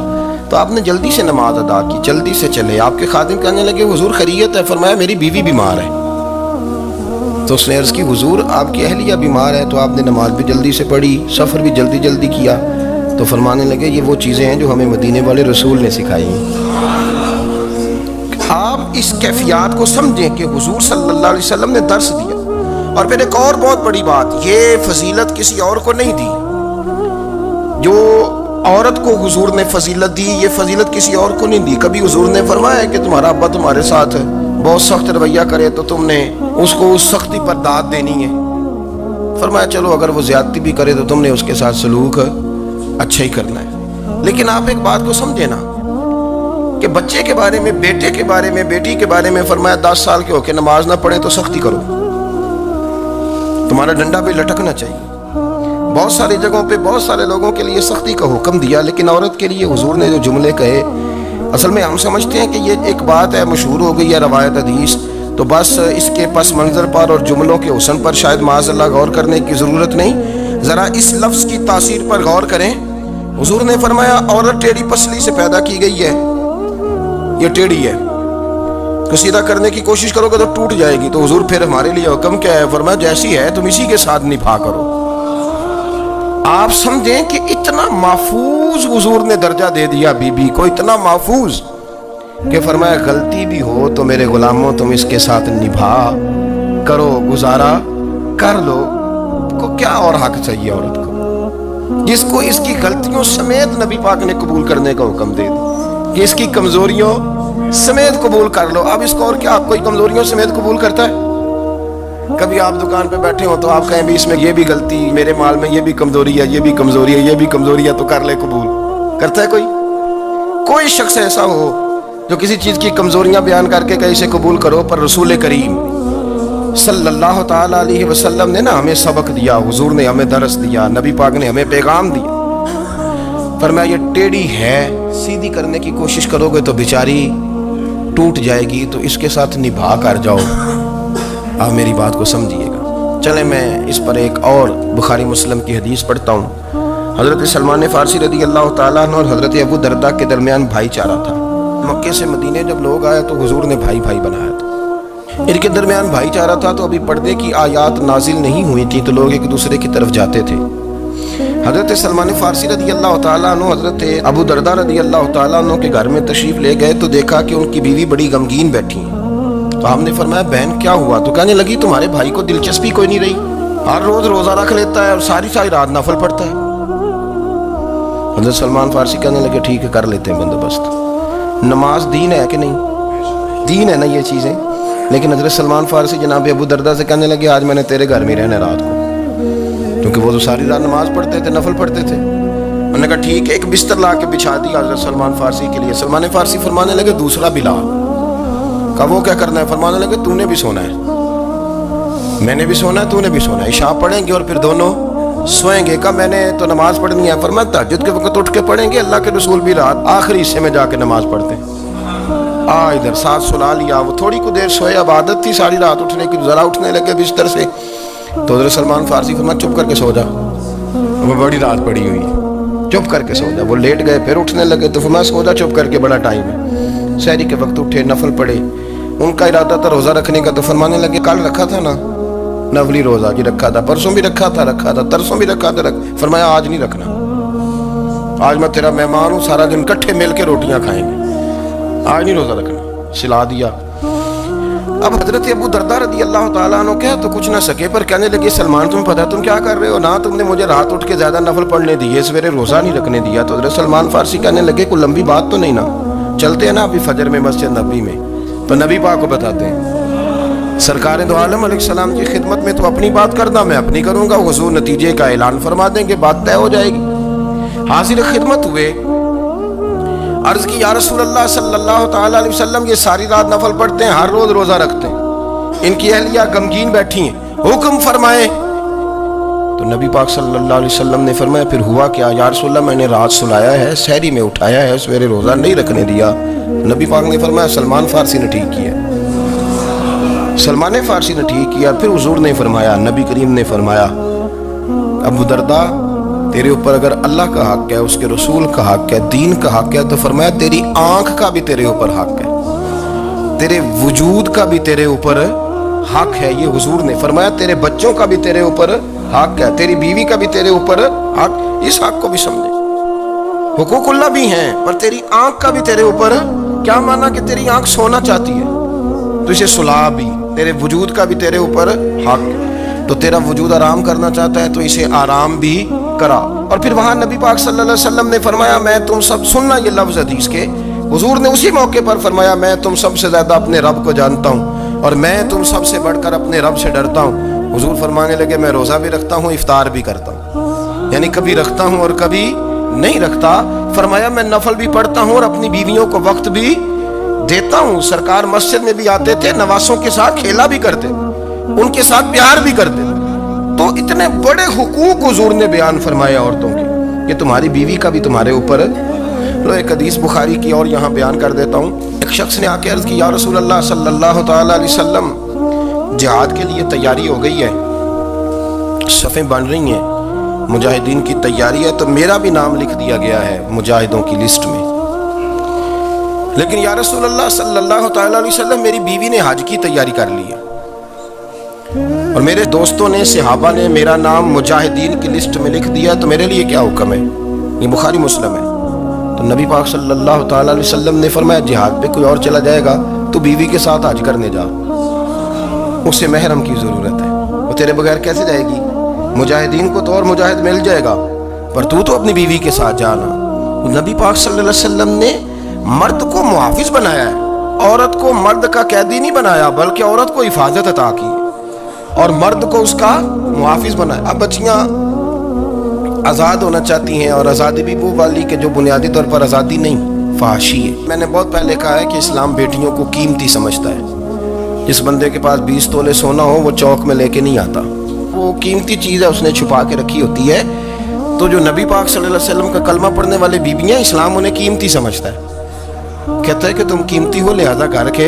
تو آپ نے جلدی سے نماز ادا کی، جلدی سے چلے۔ آپ کے خادم کہنے لگے حضور خیریت ہے؟ فرمایا میری بیوی بیمار ہے۔ تو اس نے عرض کی حضور آپ کی اہلیہ بیمار ہے، تو آپ نے نماز بھی جلدی سے پڑھی، سفر بھی جلدی جلدی کیا۔ تو فرمانے لگے یہ وہ چیزیں ہیں جو ہمیں مدینے والے رسول نے سکھائی ہیں۔ آپ اس کیفیات کو سمجھیں کہ حضور صلی اللہ علیہ وسلم نے درس دیا۔ اور پھر ایک اور بہت بڑی بات، یہ فضیلت کسی اور کو نہیں دی، جو عورت کو حضور نے فضیلت دی، یہ فضیلت کسی اور کو نہیں دی۔ کبھی حضور نے فرمایا کہ تمہارا ابا تمہارے ساتھ بہت سخت رویہ کرے تو تم نے اس کو اس سختی پر داد دینی ہے؟ فرمایا چلو اگر وہ زیادتی بھی کرے تو تم نے اس کے ساتھ سلوک اچھا ہی کرنا ہے۔ لیکن آپ ایک بات کو سمجھے نا کہ بچے کے بارے میں، بیٹے کے بارے میں، بیٹی کے بارے میں فرمایا 10 سال کے ہو کے نماز نہ پڑھے تو سختی کرو، تمہارا ڈنڈا بھی لٹکنا چاہیے۔ بہت ساری جگہوں پہ بہت سارے لوگوں کے لیے سختی کا حکم دیا، لیکن عورت کے لیے حضور نے جو جملے کہے، اصل میں ہم سمجھتے ہیں کہ یہ ایک بات ہے، مشہور ہو گئی ہے روایت حدیث، تو بس اس کے پس منظر پر اور جملوں کے حسن پر شاید معاذ اللہ غور کرنے کی ضرورت نہیں۔ ذرا اس لفظ کی تاثیر پر غور کریں۔ حضور نے فرمایا عورت ٹیڑھی پسلی سے پیدا کی گئی ہے، یہ ٹیڑھی ہے، تو سیدھا کرنے کی کوشش کرو گے تو ٹوٹ جائے گی۔ تو حضور پھر ہمارے لیے حکم کیا ہے؟ فرمایا جیسی ہے تم اسی کے ساتھ نبھا کرو۔ آپ سمجھیں کہ اتنا محفوظ حضور نے درجہ دے دیا بی بی کو، اتنا محفوظ کہ فرمایا غلطی بھی ہو تو میرے غلاموں تم اس کے ساتھ نبھا کرو، گزارا کر لو۔ کو کیا اور حق چاہیے عورت کو، جس کو اس کی غلطیوں سمیت نبی پاک نے قبول کرنے کا حکم دے دیا کہ اس کی کمزوریوں سمیت قبول کر لو۔ اب اس کو اور کیا، کوئی کمزوریوں سمیت قبول کرتا ہے؟ کبھی آپ دکان پہ بیٹھے ہو تو آپ کہیں بھی اس میں یہ بھی غلطی، میرے مال میں یہ بھی کمزوری ہے، یہ بھی کمزوری ہے، یہ بھی کمزوری ہے، تو کر لے قبول۔ کرتا ہے کوئی شخص ایسا ہو جو کسی چیز کی کمزوریاں بیان کر کے کہ اسے قبول کرو؟ پر رسول کریم صلی اللہ تعالی علیہ وسلم نے نا ہمیں سبق دیا، حضور نے ہمیں درس دیا، نبی پاک نے ہمیں پیغام دیا۔ فرمایا یہ ٹیڑھی ہے، سیدھی کرنے کی کوشش کرو گے تو بیچاری ٹوٹ جائے گی، تو اس کے ساتھ نبھا کر جاؤ۔ آپ میری بات کو سمجھیے گا۔ چلیں میں اس پر ایک اور بخاری مسلم کی حدیث پڑھتا ہوں۔ حضرت سلمان فارسی رضی اللہ تعالیٰ عنہ اور حضرت ابو درداء کے درمیان بھائی چارہ تھا۔ مکے سے مدینے جب لوگ آئے تو حضور نے بھائی بھائی بنایا تھا، ان کے درمیان بھائی چارہ تھا، تو ابھی پردے کی آیات نازل نہیں ہوئی تھی، تو لوگ ایک دوسرے کی طرف جاتے تھے۔ حضرت سلمان فارسی رضی اللہ تعالیٰ عنہ حضرت ابو درداء رضی اللہ تعالیٰ عنہ کے گھر میں تشریف لے گئے تو دیکھا کہ ان کی بیوی بڑی غمگین بیٹھی ہیں۔ تو ہم نے فرمایا بہن کیا ہوا؟ تو کہنے لگی تمہارے بھائی کو دلچسپی کوئی نہیں رہی، ہر روز روزہ رکھ لیتا ہے اور ساری رات نفل پڑھتا ہے۔ حضرت سلمان فارسی کہنے لگے ٹھیک ہے کر لیتے ہیں بندوبست۔ نماز دین ہے کہ نہیں؟ دین ہے نا یہ چیزیں۔ لیکن حضرت سلمان فارسی جناب ابو درداء سے کہنے لگے آج میں نے تیرے گھر میں رہنا رات کو، کیونکہ وہ تو ساری رات نماز پڑھتے تھے، نفل پڑھتے تھے۔ انہوں نے کہا ٹھیک ہے، ایک بستر لا کے بچھا دیا حضرت سلمان فارسی کے لیے۔ سلمان فارسی فرمانے لگے دوسرا بھی لا۔ کہا وہ کیا کرنا ہے؟ فرمانے لگے تو نے بھی سونا ہے، میں نے بھی سونا ہے، تو نے بھی سونا ہے، عشاء پڑھیں گے اور پھر دونوں سوئیں گے۔ کہا میں نے تو نماز پڑھنی ہے۔ فرمایا تہجد کے وقت اٹھ کے پڑھیں گے، اللہ کے رسول بھی رات آخری حصے میں جا کے نماز پڑھتے ہیں۔ ادھر ساتھ سلا لیا، وہ تھوڑی کو دیر سوئے، اب عادت تھی ساری رات اٹھنے کی، ذرا اٹھنے لگے بستر سے تو حضرت سلمان فارسی فرمایا چپ کر کے سو جا، وہ بڑی رات پڑی ہوئی، چپ کر کے سو جا۔ وہ لیٹ گئے، پھر اٹھنے لگے تو فرمایا سو جا چپ کر کے، بڑا ٹائم ہے۔ سحری کے وقت اٹھے، نفل پڑھے، ان کا ارادہ تھا روزہ رکھنے کا، تو فرمانے لگے کل رکھا تھا نا نفلی روزہ، جی رکھا تھا، پرسوں بھی رکھا تھا، ترسوں بھی رکھا تھا، فرمایا آج نہیں رکھنا، آج میں تیرا مہمان ہوں، سارا دن کٹھے مل کے روٹیاں کھائیں گے، آج نہیں روزہ رکھنا، سلا دیا۔ اب حضرت ابو درداء رضی اللہ تعالیٰ عنہ کہہ تو کچھ نہ سکے، پر کہنے لگے سلمان تم پتہ تم کیا کر رہے ہو، نہ تم نے مجھے رات اٹھ کے زیادہ نفل پڑھنے دیے، سویرے روزہ نہیں رکھنے دیا۔ تو حضرت سلمان فارسی کہنے لگے کوئی لمبی بات تو نہیں نا، چلتے ہیں نا ابھی فجر میں مسجد نبی میں، تو نبی پاک کو بتاتے ہیں سرکار دو عالم علیہ السلام کی خدمت میں تو اپنی بات کرنا، میں اپنی کروں گا، حضور نتیجے کا اعلان فرما دیں گے، بات طے ہو جائے گی۔ حاضر خدمت ہوئے، عرض کی یا رسول اللہ صلی اللہ تعالی علیہ وسلم یہ ساری رات نفل پڑھتے ہیں، ہر روز روزہ رکھتے ہیں، ان کی اہلیہ غمگین بیٹھی ہیں، حکم فرمائے۔ تو نبی پاک صلی اللہ علیہ وسلم نے فرمایا پھر ہوا کیا؟ یا رسول اللہ میں نے رات سلایا ہے، سحری میں اٹھایا ہے، سویرے روزہ نہیں رکھنے دیا۔ نبی پاک نے فرمایا سلمان فارسی نے ٹھیک کیا، سلمان فارسی نے ٹھیک کیا۔ پھر حضور نے فرمایا، نبی کریم نے فرمایا ابو درداء تیرے اوپر اگر اللہ کا حق ہے، اس کے رسول کا حق ہے، دین کا حق ہے، تو فرمایا تیری آنکھ کا بھی تیرے اوپر حق ہے، تیرے وجود کا بھی تیرے اوپر حق ہے۔ یہ حضور نے فرمایا تیرے بچوں کا بھی تیرے اوپر حق ہے، تیری بیوی کا بھی تیرے اوپر حق، اس حق کو بھی سمجھے۔ حقوق اللہ بھی ہیں، پر تیری آنکھ کا بھی تیرے اوپر، کیا مانا کہ تیری آنکھ سونا چاہتی ہے تو اسے سلا بھی، تیرے وجود کا بھی تیرے اوپر حق، تو تیرا وجود آرام کرنا چاہتا ہے تو اسے آرام بھی کرا۔ اور پھر وہاں نبی پاک صلی اللہ علیہ وسلم نے فرمایا میں تم سب، سننا یہ لفظ حدیث کے، حضور نے اسی موقع پر فرمایا میں تم سب سے زیادہ اپنے رب کو جانتا ہوں اور میں تم سب سے بڑھ کر اپنے رب سے ڈرتا ہوں۔ حضور فرمانے لگے میں روزہ بھی رکھتا ہوں، افطار بھی کرتا ہوں، یعنی کبھی رکھتا ہوں اور کبھی نہیں رکھتا۔ فرمایا میں نفل بھی پڑھتا ہوں اور اپنی بیویوں کو وقت بھی دیتا ہوں۔ سرکار مسجد میں بھی آتے تھے، نواسوں کے ساتھ کھیلا بھی کرتے، ان کے ساتھ پیار بھی کرتے، تو تو اتنے بڑے حقوق حضور نے بیان فرمایا عورتوں کے کہ تمہاری بیوی کا بھی تمہارے اوپر. لو ایک حدیث بخاری کی اور یہاں بیان کر دیتا ہوں. ایک شخص نے آ کے عرض کی یا رسول اللہ صلی اللہ تعالی علیہ وسلم جہاد کے لیے تیاری ہو گئی ہے, صفیں بن رہی ہیں, مجاہدین کی تیاری ہے, تو میرا بھی نام لکھ دیا گیا ہے مجاہدوں کی لسٹ میں, لیکن یا رسول اللہ صلی اللہ تعالی علیہ وسلم میری بیوی نے حج کی تیاری کر لی ہے اور میرے دوستوں نے صحابہ نے میرا نام مجاہدین کی لسٹ میں لکھ دیا, تو میرے لیے کیا حکم ہے؟ یہ بخاری مسلم ہے. تو نبی پاک صلی اللہ تعالی علیہ وسلم نے فرمایا جہاد پہ کوئی اور چلا جائے گا تو بیوی کے ساتھ حج کرنے جا, اسے محرم کی ضرورت ہے, وہ تیرے بغیر کیسے جائے گی؟ مجاہدین کو تو اور مجاہد مل جائے گا پر تو اپنی بیوی کے ساتھ جانا. نبی پاک صلی اللہ علیہ وسلم نے مرد کو محافظ بنایا ہے, عورت کو مرد کا قیدی نہیں بنایا بلکہ عورت کو حفاظت عطا کی اور مرد کو اس کا محافظ بنایا. اب بچیاں آزاد ہونا چاہتی ہیں اور آزادی بھی وہ والی کہ جو بنیادی طور پر آزادی نہیں, فحاشی ہے. میں نے بہت پہلے کہا ہے کہ اسلام بیٹیوں کو قیمتی سمجھتا ہے. جس بندے کے پاس 20 تولے سونا ہو وہ چوک میں لے کے نہیں آتا, وہ قیمتی چیز ہے, اس نے چھپا کے رکھی ہوتی ہے. تو جو نبی پاک صلی اللہ علیہ وسلم کا کلمہ پڑھنے والے بیویاں, اسلام انہیں قیمتی سمجھتا ہے, کہتا ہے کہ تم قیمتی ہو لہذا گھر کے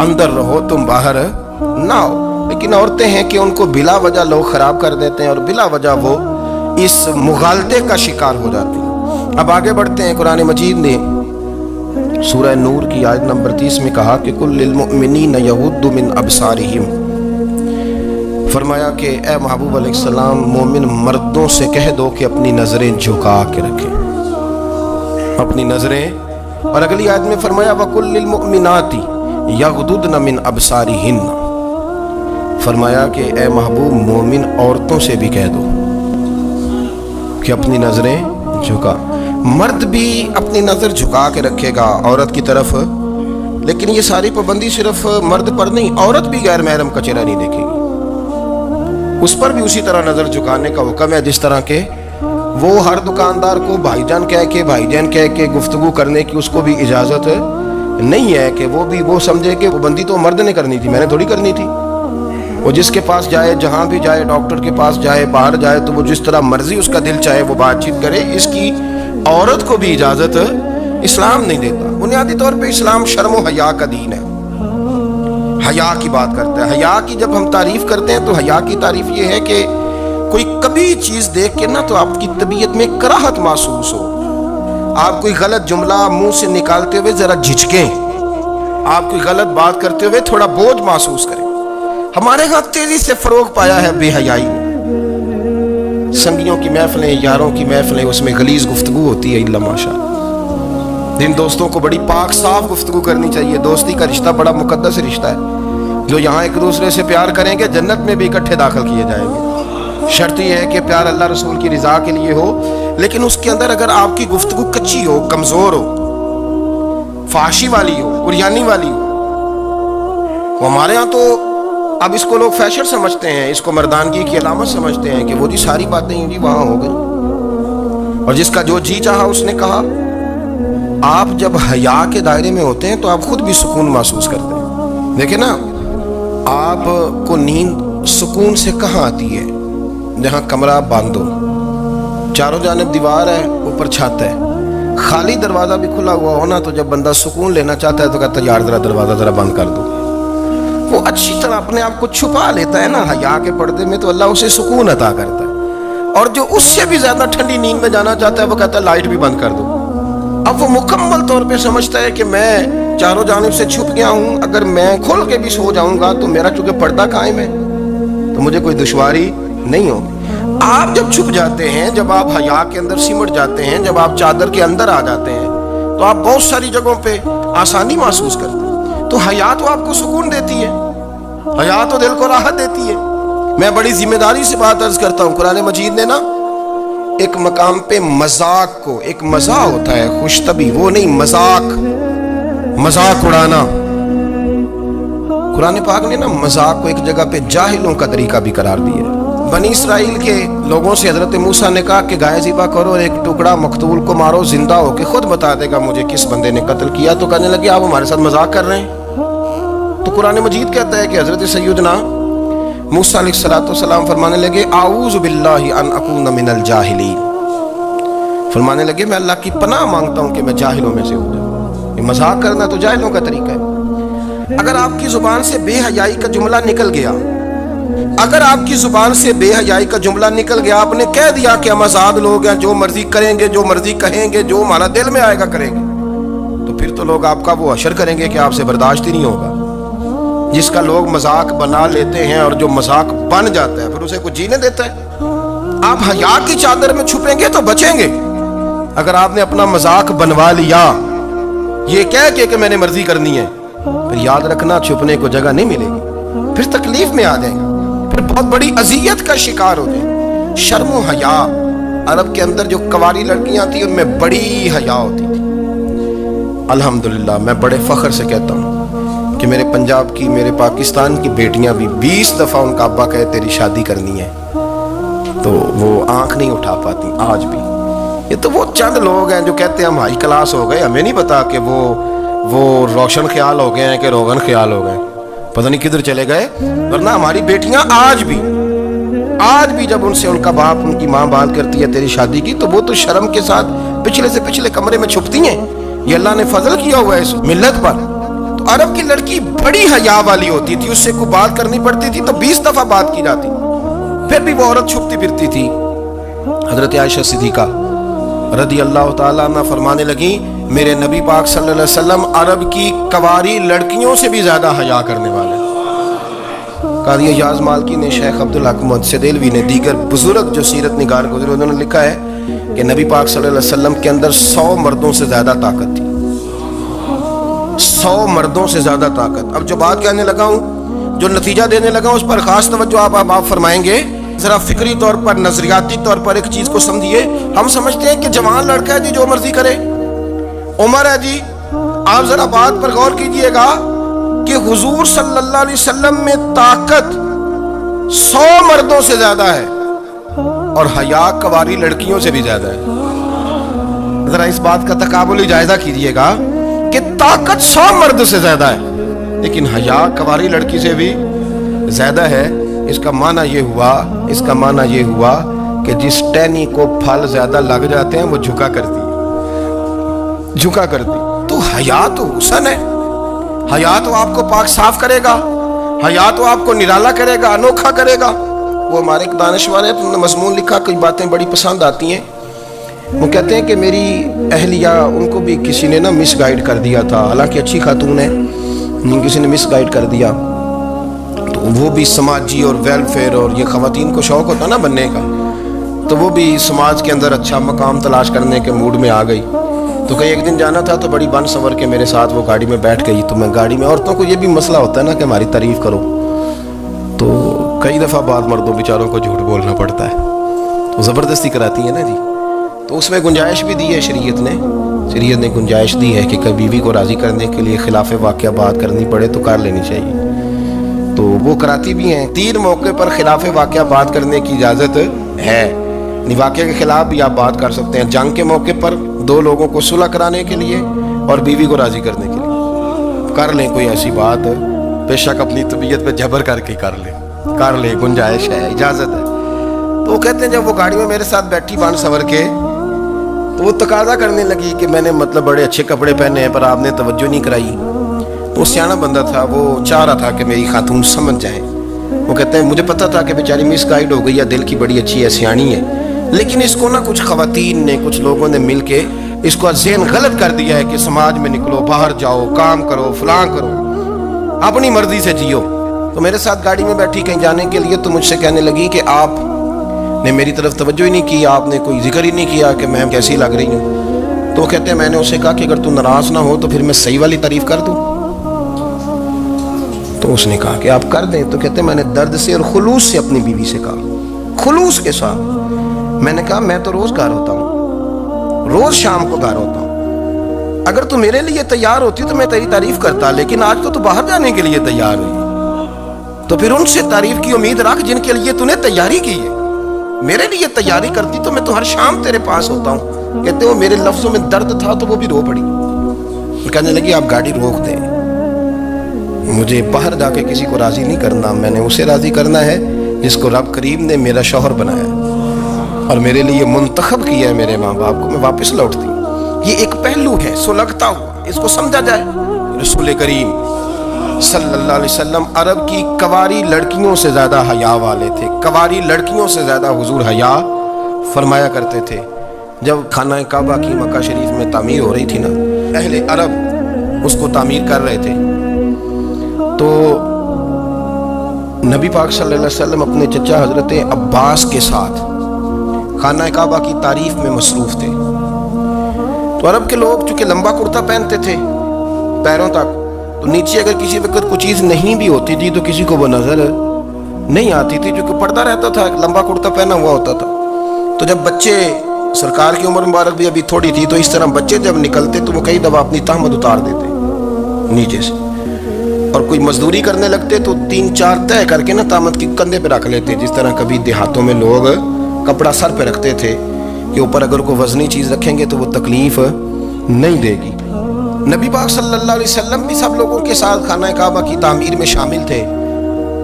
اندر رہو, تم باہر نہ ہو. لیکن عورتیں ہیں کہ ان کو بلا وجہ لوگ خراب کر دیتے ہیں اور بلا وجہ وہ اس مغالطے کا شکار ہو جاتی ہیں. اب آگے بڑھتے ہیں. قرآن مجید نے سورہ نور کی آیت نمبر 30 میں کہا کہ کل للمؤمنین یغضوا من ابصارہم, فرمایا کہ اے محبوب علیہ السلام مومن مردوں سے کہہ دو کہ اپنی نظریں جھکا کے رکھیں, اپنی نظریں. اور اگلی آیت میں فرمایا وَقُلْ لِلْمُؤْمِنَاتِ يَغْضُضْنَ مِنْ أَبْصَارِهِنَّ, فرمایا کہ اے محبوب مومن عورتوں سے بھی کہہ دو کہ اپنی نظریں جھکا. مرد بھی اپنی نظر جھکا کے رکھے گا عورت کی طرف, لیکن یہ ساری پابندی صرف مرد پر نہیں, عورت بھی غیر محرم کا چہرہ نہیں دیکھے گی, اس پر بھی اسی طرح نظر جھکانے کا حکم ہے جس طرح کہ وہ ہر دکاندار کو بھائی جان کہہ کے گفتگو کرنے کی اس کو بھی اجازت نہیں ہے کہ وہ سمجھے کہ وہ بندی تو مرد نے کرنی تھی, میں نے تھوڑی کرنی تھی. وہ جس کے پاس جائے, جہاں بھی جائے, ڈاکٹر کے پاس جائے, باہر جائے, تو وہ جس طرح مرضی اس کا دل چاہے وہ بات چیت کرے, اس کی عورت کو بھی اجازت اسلام نہیں دیتا. بنیادی طور پہ اسلام شرم و حیا کا دین ہے, حیا کی بات کرتا ہے. حیا کی جب ہم تعریف کرتے ہیں تو حیا کی تعریف یہ ہے کہ کوئی کبھی چیز دیکھ کے نہ تو آپ کی طبیعت میں کراہت محسوس ہو, آپ کوئی غلط جملہ منہ سے نکالتے ہوئے ذرا جھجکیں, آپ کوئی غلط بات کرتے ہوئے تھوڑا بوجھ محسوس کریں. ہمارے ہاں تیزی سے فروغ پایا ہے بے حیائی. سنگیوں کی محفلیں, یاروں کی محفلیں, اس میں غلیظ گفتگو ہوتی ہے الا ماشاء. جن دوستوں کو بڑی پاک صاف گفتگو کرنی چاہیے. دوستی کا رشتہ بڑا مقدس رشتہ ہے, جو یہاں ایک دوسرے سے پیار کریں گے جنت میں بھی اکٹھے داخل کیے جائیں گے. شرط یہ ہے کہ پیار اللہ رسول کی رضا کے لیے ہو, لیکن اس کے اندر اگر آپ کی گفتگو کچی ہو, کمزور ہو, فحاشی والی ہو, عریانی والی ہو. ہمارے ہاں تو اب اس کو لوگ فیشن سمجھتے ہیں, اس کو مردانگی کی علامت سمجھتے ہیں کہ وہ جی ساری باتیں جی وہاں ہو گئی اور جس کا جو جی چاہا اس نے کہا. آپ جب حیا کے دائرے میں ہوتے ہیں تو آپ خود بھی سکون محسوس کرتے ہیں. دیکھیں نا, آپ کو نیند سکون سے کہاں آتی ہے؟ جہاں کمرہ بند ہو, چاروں جانب دیوار ہے, اوپر چھت ہے, خالی دروازہ بھی کھلا ہوا ہونا تو جب بندہ سکون لینا چاہتا ہے تو کہتا ہے یار ذرا دروازہ ذرا بند کر دو. وہ اچھی طرح اپنے آپ کو چھپا لیتا ہے نا حیا کے پردے میں, تو اللہ اسے سکون عطا کرتا ہے. اور جو اس سے بھی زیادہ ٹھنڈی نیند میں جانا چاہتا ہے وہ کہتا ہے لائٹ بھی بند کر دو. اب وہ مکمل طور پہ سمجھتا ہے کہ میں چاروں جانب سے چھپ گیا ہوں, اگر میں کھول کے بھی سو جاؤں گا تو میرا چونکہ پردہ قائم ہے تو مجھے کوئی دشواری نہیں ہوگی. آپ جب چھپ جاتے ہیں, جب آپ حیا کے اندر سمٹ جاتے ہیں, جب آپ چادر کے اندر آ جاتے ہیں تو آپ بہت ساری جگہوں پہ آسانی محسوس کرتے ہیں. تو حیا تو آپ کو سکون دیتی ہے, حیا تو دل کو راحت دیتی ہے. میں بڑی ذمہ داری سے بات عرض کرتا ہوں, قرآن مجید نے نا ایک مقام پہ مذاق کو, ایک مزاح ہوتا ہے خوش طبی, وہ نہیں مذاق اڑانا. قرآن پاک نے نا مذاق کو ایک جگہ پہ جاہلوں کا طریقہ بھی قرار دیا. بنی اسرائیل کے لوگوں سے حضرت موسیٰ نے کہا کہ گائے ذبح کرو اور ایک ٹکڑا مقتول کو مارو, زندہ ہو کے خود بتا دے گا مجھے کس بندے نے قتل کیا. تو کہنے لگے آپ ہمارے ساتھ مذاق کر رہے ہیں. تو قرآن مجید کہتا ہے کہ حضرت سیدنا موسیٰ علیہ السلام فرمانے لگے اعوذ باللہ ان اکون من الجاہلین، فرمانے لگے میں اللہ کی پناہ مانگتا ہوں کہ میں جاہلوں میں سے ہو جاؤں۔ یہ مذاق کرنا تو جاہلوں کا طریقہ ہے۔ اگر آپ کی زبان سے بے حیائی کا جملہ نکل گیا، اگر آپ کی زبان سے بے حیائی کا جملہ نکل گیا، آپ نے کہہ دیا کہ ہم آزاد لوگ ہیں، جو مرضی کریں گے، جو مرضی کہیں گے، جو ہمارا دل میں آئے گا کریں گے، تو پھر تو لوگ آپ کا وہ حشر کریں گے کہ آپ سے برداشت ہی نہیں ہوگا۔ جس کا لوگ مذاق بنا لیتے ہیں اور جو مذاق بن جاتا ہے پھر اسے کوئی جینے دیتا ہے؟ آپ حیا کی چادر میں چھپیں گے تو بچیں گے۔ اگر آپ نے اپنا مذاق بنوا لیا یہ کہہ کے کہ میں نے مرضی کرنی ہے، پھر یاد رکھنا چھپنے کو جگہ نہیں ملے گی، پھر تکلیف میں آ جائیں گے، پھر بہت بڑی اذیت کا شکار ہو جائیں۔ شرم و حیا، عرب کے اندر جو کنواری لڑکیاں تھیں ان میں بڑی حیا ہوتی تھی۔ الحمدللہ میں بڑے فخر سے کہتا ہوں کہ میرے پنجاب کی، میرے پاکستان کی بیٹیاں بھی 20 دفعہ ان کا ابا کہے تیری شادی کرنی ہے تو وہ آنکھ نہیں اٹھا پاتی آج بھی۔ یہ تو وہ چند لوگ ہیں جو کہتے ہیں ہم ہائی کلاس ہو گئے، ہمیں نہیں پتا کہ وہ روشن خیال ہو گئے ہیں کہ روغن خیال ہو گئے، پتہ نہیں کدھر چلے گئے۔ ورنہ ہماری بیٹیاں آج بھی جب ان سے ان کا باپ، ان کی ماں بات کرتی ہے تیری شادی کی، تو وہ تو شرم کے ساتھ پچھلے سے پچھلے کمرے میں چھپتی ہیں۔ یہ اللہ نے فضل کیا ہوا ہے اس ملت پر۔ تو عرب کی لڑکی بڑی حیا والی ہوتی تھی، اس سے کوئی بات کرنی پڑتی تھی تو 20 دفعہ بات کی جاتی، پھر بھی وہ عورت چھپتی پھرتی تھی۔ حضرت عائشہ صدیقہ رضی اللہ تعالیٰ عنہ فرمانے لگیں میرے نبی پاک صلی اللہ علیہ وسلم عرب کی کنواری لڑکیوں سے بھی زیادہ حیا کرنے والے۔ قاضی اعجاز مالکی نے، شیخ عبدالحق محدث دہلوی نے، دیگر بزرگ جو سیرت نگار گزرے انہوں نے لکھا ہے کہ نبی پاک صلی اللہ علیہ وسلم کے اندر 100 مردوں سے زیادہ طاقت تھی، 100 مردوں سے زیادہ طاقت۔ اب جو بات کہنے لگا ہوں، جو نتیجہ دینے لگا ہوں، اس پر خاص توجہ آپ فرمائیں گے۔ ذرا فکری طور پر، نظریاتی طور پر ایک چیز کو سمجھیے۔ ہم سمجھتے ہیں کہ جوان لڑکا ہے جی جو مرضی کرے، عمر ہے جی۔ آپ ذرا بات پر غور کیجئے گا کہ حضور صلی اللہ علیہ وسلم میں طاقت 100 مردوں سے زیادہ ہے اور حیا کنواری لڑکیوں سے بھی زیادہ ہے۔ ذرا اس بات کا تقابلی جائزہ کیجئے گا کہ طاقت 100 مرد سے زیادہ ہے لیکن حیا کنواری لڑکی سے بھی زیادہ ہے۔ اس کا معنی یہ ہوا کہ جس ٹہنی کو پھل زیادہ لگ جاتے ہیں وہ جھکا کرتی۔ تو حیا تو حسن ہے، حیا تو آپ کو پاک صاف کرے گا، حیا تو آپ کو نرالا کرے گا، انوکھا کرے گا۔ وہ ہمارے ایک دانشور ہے، انہوں نے مضمون لکھا، کئی باتیں بڑی پسند آتی ہیں۔ وہ کہتے ہیں کہ میری اہلیہ، ان کو بھی کسی نے مس گائیڈ کر دیا تھا، حالانکہ اچھی خاتون ہے، کسی نے مس گائیڈ کر دیا، تو وہ بھی سماجی اور ویلفیئر اور یہ خواتین کو شوق ہوتا نا بننے کا، تو وہ بھی سماج کے اندر اچھا مقام تلاش کرنے کے موڈ میں آ گئی۔ تو کہیں ایک دن جانا تھا تو بڑی بن سنور کے میرے ساتھ وہ گاڑی میں بیٹھ گئی۔ تو میں گاڑی میں، عورتوں کو یہ بھی مسئلہ ہوتا ہے نا کہ ہماری تعریف کرو، تو کئی دفعہ بعض مردوں بیچاروں کو جھوٹ بولنا پڑتا ہے، تو زبردستی کراتی ہے نا جی۔ تو اس میں گنجائش بھی دی ہے شریعت نے گنجائش دی ہے کہ کبھی بیوی کو راضی کرنے کے لیے خلاف واقعہ بات کرنی پڑے تو کر لینی چاہیے، تو وہ کراتی بھی ہیں۔ 3 موقع پر خلاف واقعہ بات کرنے کی اجازت ہے، واقعہ کے خلاف بھی آپ بات کر سکتے ہیں۔ جنگ کے موقع پر 2 لوگوں کو صلح کرانے کے لیے اور بیوی کو راضی کرنے کے لیے کر لیں کوئی ایسی بات، بے شک اپنی طبیعت پہ جبر کر کے کر لیں، گنجائش ہے، اجازت ہے۔ تو وہ کہتے ہیں جب وہ گاڑی میں میرے ساتھ بیٹھی بن سنور کے، تو وہ تقاضا کرنے لگی کہ میں نے بڑے اچھے کپڑے پہنے ہیں پر آپ نے توجہ نہیں کرائی۔ وہ سیاںا بندہ تھا، وہ چاہ رہا تھا کہ میری خاتون سمجھ جائے۔ وہ کہتے ہیں مجھے پتا تھا کہ بیچاری مس گائیڈ ہو گئی ہے، دل کی بڑی اچھی ہے، سیانی ہے، لیکن اس کو کچھ خواتین نے، کچھ لوگوں نے مل کے اس کو ذہن غلط کر دیا ہے کہ سماج میں نکلو، باہر جاؤ، کام کرو، فلاں کرو، اپنی مرضی سے جیو۔ تو میرے ساتھ گاڑی میں بیٹھی کہیں جانے کے لیے، تو مجھ سے کہنے لگی کہ آپ نے میری طرف توجہ ہی نہیں کی، آپ نے کوئی ذکر ہی نہیں کیا کہ میں کیسی لگ رہی ہوں۔ تو کہتے ہیں میں نے اسے کہا کہ اگر تو ناراض نہ ہو تو پھر میں صحیح والی تعریف کر دوں۔ تو اس نے کہا کہ آپ کر دیں۔ تو کہتے ہیں میں نے درد سے اور خلوص سے اپنی بیوی سے کہا، خلوص کے ساتھ میں نے کہا میں تو روز گھر ہوتا ہوں، روز شام کو گھر ہوتا ہوں، اگر تو میرے لیے تیار ہوتی تو میں تیری تعریف کرتا، لیکن آج تو باہر جانے کے لیے تیار ہوئی، تو پھر ان سے تعریف کی امید رکھ جن کے لیے تو نے تیاری کی ہے۔ میرے لیے تیاری کرتی تو میں تو ہر شام تیرے پاس ہوتا ہوں۔ کہتے وہ میرے لفظوں میں درد تھا تو وہ بھی رو پڑی۔ کہنے لگی آپ گاڑی روک دیں، مجھے باہر جا کے کسی کو راضی نہیں کرنا، میں نے اسے راضی کرنا ہے جس کو رب کریم نے میرا شوہر بنایا اور میرے لیے منتخب کیا ہے میرے ماں باپ کو، میں واپس لوٹتی ہوں۔ یہ ایک پہلو ہے سلگتا ہوا، اس کو سمجھا جائے۔ رسول کریم صلی اللہ علیہ وسلم عرب کی کواری لڑکیوں سے زیادہ حیا والے تھے، کواری لڑکیوں سے زیادہ حضور حیا فرمایا کرتے تھے۔ جب خانہ کعبہ کی مکہ شریف میں تعمیر ہو رہی تھی نا، اہل عرب اس کو تعمیر کر رہے تھے، تو نبی پاک صلی اللہ علیہ وسلم اپنے چچا حضرت عباس کے ساتھ خانہ کعبہ کی تعریف میں مصروف تھے۔ تو عرب کے لوگ چونکہ لمبا کرتا پہنتے تھے پیروں تک، تو نیچے اگر کسی وقت کوئی چیز نہیں بھی ہوتی تھی تو کسی کو وہ نظر نہیں آتی تھی، کیونکہ پردہ رہتا تھا، لمبا کرتا پہنا ہوا ہوتا تھا۔ تو جب بچے، سرکار کی عمر مبارک بھی ابھی تھوڑی تھی، تو اس طرح بچے جب نکلتے تو وہ کئی دفعہ اپنی تہمت اتار دیتے نیچے سے، اور کوئی مزدوری کرنے لگتے تو 3-4 طے کر کے نا تہمت کی کندھے پہ رکھ لیتے، جس طرح کبھی دیہاتوں میں لوگ کپڑا سر پہ رکھتے تھے کہ اوپر اگر کوئی وزنی چیز رکھیں گے تو وہ تکلیف نہیں دے گی۔ نبی پاک صلی اللہ علیہ وسلم بھی سب لوگوں کے ساتھ خانہ کعبہ کی تعمیر میں شامل تھے۔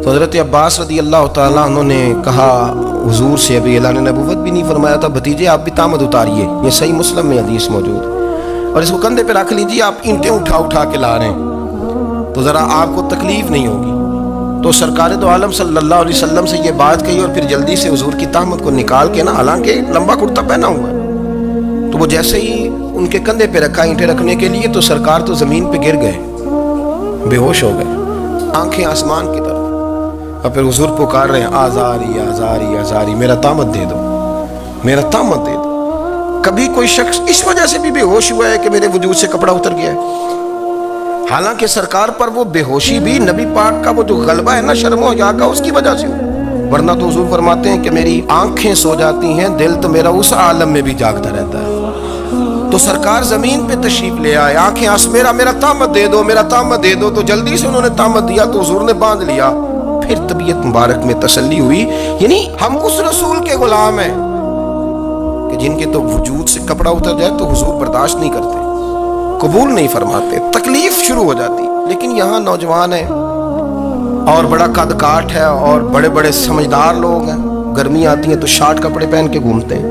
تو حضرت عباس رضی اللہ تعالیٰ عنہ نے کہا حضور سے، ابھی اعلان نبوت بھی نہیں فرمایا تھا، بھتیجے آپ بھی تہمت اتاریے، یہ صحیح مسلم میں حدیث موجود ہے، اور اس کو کندھے پہ رکھ لیجیے، آپ اینٹیں اٹھا اٹھا کے لا رہے ہیں تو ذرا آپ کو تکلیف نہیں ہوگی۔ تو سرکار دو عالم صلی اللہ علیہ وسلم سے یہ بات کہی، اور پھر جلدی سے حضور کی تہمت کو نکال کے نا، حالانکہ لمبا کرتا پہنا ہوا ہے، تو وہ جیسے ہی ان کے کندھے پہ رکھا اینٹیں رکھنے کے لیے، تو سرکار تو زمین پہ گر گئے، بے ہوش ہو گئے، آنکھیں آسمان کی طرف، اور پھر حضور پکار رہے ہیں آزاری آزاری آزاری، میرا تہمت دے دو، میرا تہمت دے دو۔ کبھی کوئی شخص اس وجہ سے بھی بے ہوش ہوا ہے کہ میرے وجود سے کپڑا اتر گیا ہے؟ حالانکہ سرکار پر وہ بے ہوشی بھی نبی پاک کا وہ جو غلبہ ہے نا شرم و حیا کا، اس کی وجہ سے، ورنہ تو حضور فرماتے ہیں کہ میری آنکھیں سو جاتی ہیں، دل تو میرا اس عالم میں بھی جاگتا رہتا ہے۔ تو سرکار زمین پہ تشریف لے آئے، آنکھیں میرا تہمت دے دو، میرا تہمت دے دو، تو جلدی سے انہوں نے تہمت دیا تو حضور نے باندھ لیا۔ پھر طبیعت مبارک میں تسلی ہوئی، یعنی ہم اس رسول کے غلام ہیں کہ جن کے تو وجود سے کپڑا اتر جائے تو حضور برداشت نہیں کرتے، قبول نہیں فرماتے، تکلیف شروع ہو جاتی۔ لیکن یہاں نوجوان ہیں اور بڑا قد کاٹ ہے اور بڑے بڑے سمجھدار لوگ ہیں، گرمی آتی ہے تو شارٹ کپڑے پہن کے گھومتے ہیں،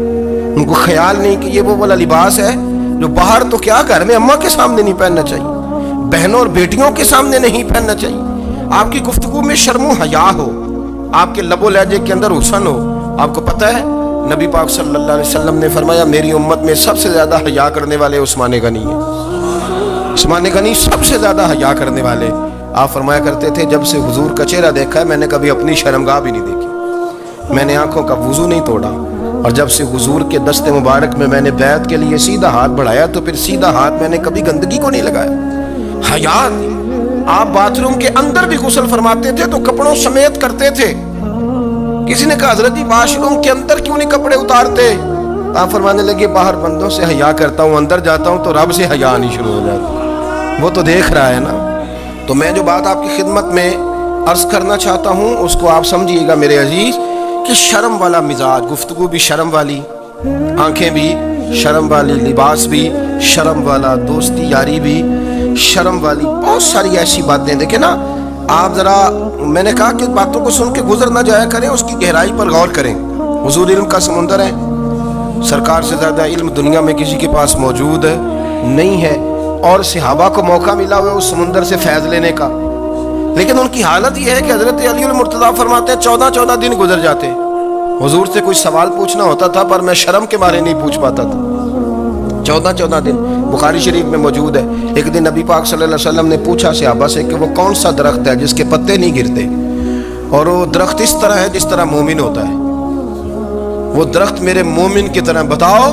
ان کو خیال نہیں کہ یہ وہ والا لباس ہے جو باہر تو کیا گھر میں اماں کے سامنے نہیں پہننا چاہیے، بہنوں اور بیٹیوں کے سامنے نہیں پہننا چاہیے۔ آپ کی گفتگو میں شرم و حیا ہو، آپ کے لب و لہجے کے اندر حسن ہو۔ آپ کو پتہ ہے نبی پاک صلی اللہ علیہ وسلم نے فرمایا میری امت میں سب سے زیادہ حیا کرنے والے عثمان غنی ہیں، عثمان غنی سب سے زیادہ حیا کرنے والے۔ آپ فرمایا کرتے تھے جب سے حضور کا چہرہ دیکھا ہے میں نے کبھی اپنی شرمگاہ بھی نہیں دیکھی، میں نے آنکھوں کا وضو نہیں توڑا، اور جب سے حضور کے دست مبارک میں نے بیعت کے لیے سیدھا ہاتھ بڑھایا تو پھر سیدھا ہاتھ میں نے کبھی گندگی کو نہیں لگایا۔ حیا، آپ باتھ روم کے اندر بھی غسل فرماتے تھے تو کپڑوں سمیت کرتے تھے۔ کسی نے کہا حضرت جی واش روم کے اندر کیوں نہیں کپڑے اتارتے؟ آپ فرمانے لگے باہر بندوں سے حیا کرتا ہوں، اندر جاتا ہوں تو رب سے حیا نہیں شروع ہو جاتی، وہ تو دیکھ رہا ہے نا۔ تو میں جو بات آپ کی خدمت میں عرض کرنا چاہتا ہوں اس کو آپ سمجھیے گا میرے عزیز، کہ شرم والا مزاج، گفتگو بھی شرم والی، آنکھیں بھی شرم والی، لباس بھی شرم والا، دوستی یاری بھی شرم والی، بہت ساری ایسی باتیں۔ دیکھیں نا آپ ذرا، میں نے کہا کہ باتوں کو سن کے گزر نہ جایا کریں، اس کی گہرائی پر غور کریں۔ حضور علم کا سمندر ہے، سرکار سے زیادہ علم دنیا میں کسی کے پاس موجود نہیں ہے، اور صحابہ کو موقع ملا ہوا اس سمندر سے فیض لینے کا، لیکن ان کی حالت یہ ہے کہ حضرت علی المرتضیٰ فرماتے ہیں 14 دن گزر جاتے، حضور سے کوئی سوال پوچھنا ہوتا تھا پر میں شرم کے مارے نہیں پوچھ پاتا تھا۔ 14 دن بخاری شریف میں موجود ہے۔ ایک دن نبی پاک صلی اللہ علیہ وسلم نے پوچھا صحابہ سے کہ وہ کون سا درخت ہے جس کے پتے نہیں گرتے، اور وہ درخت اس طرح ہے جس طرح مومن ہوتا ہے، وہ درخت میرے مومن کی طرح بتاؤ۔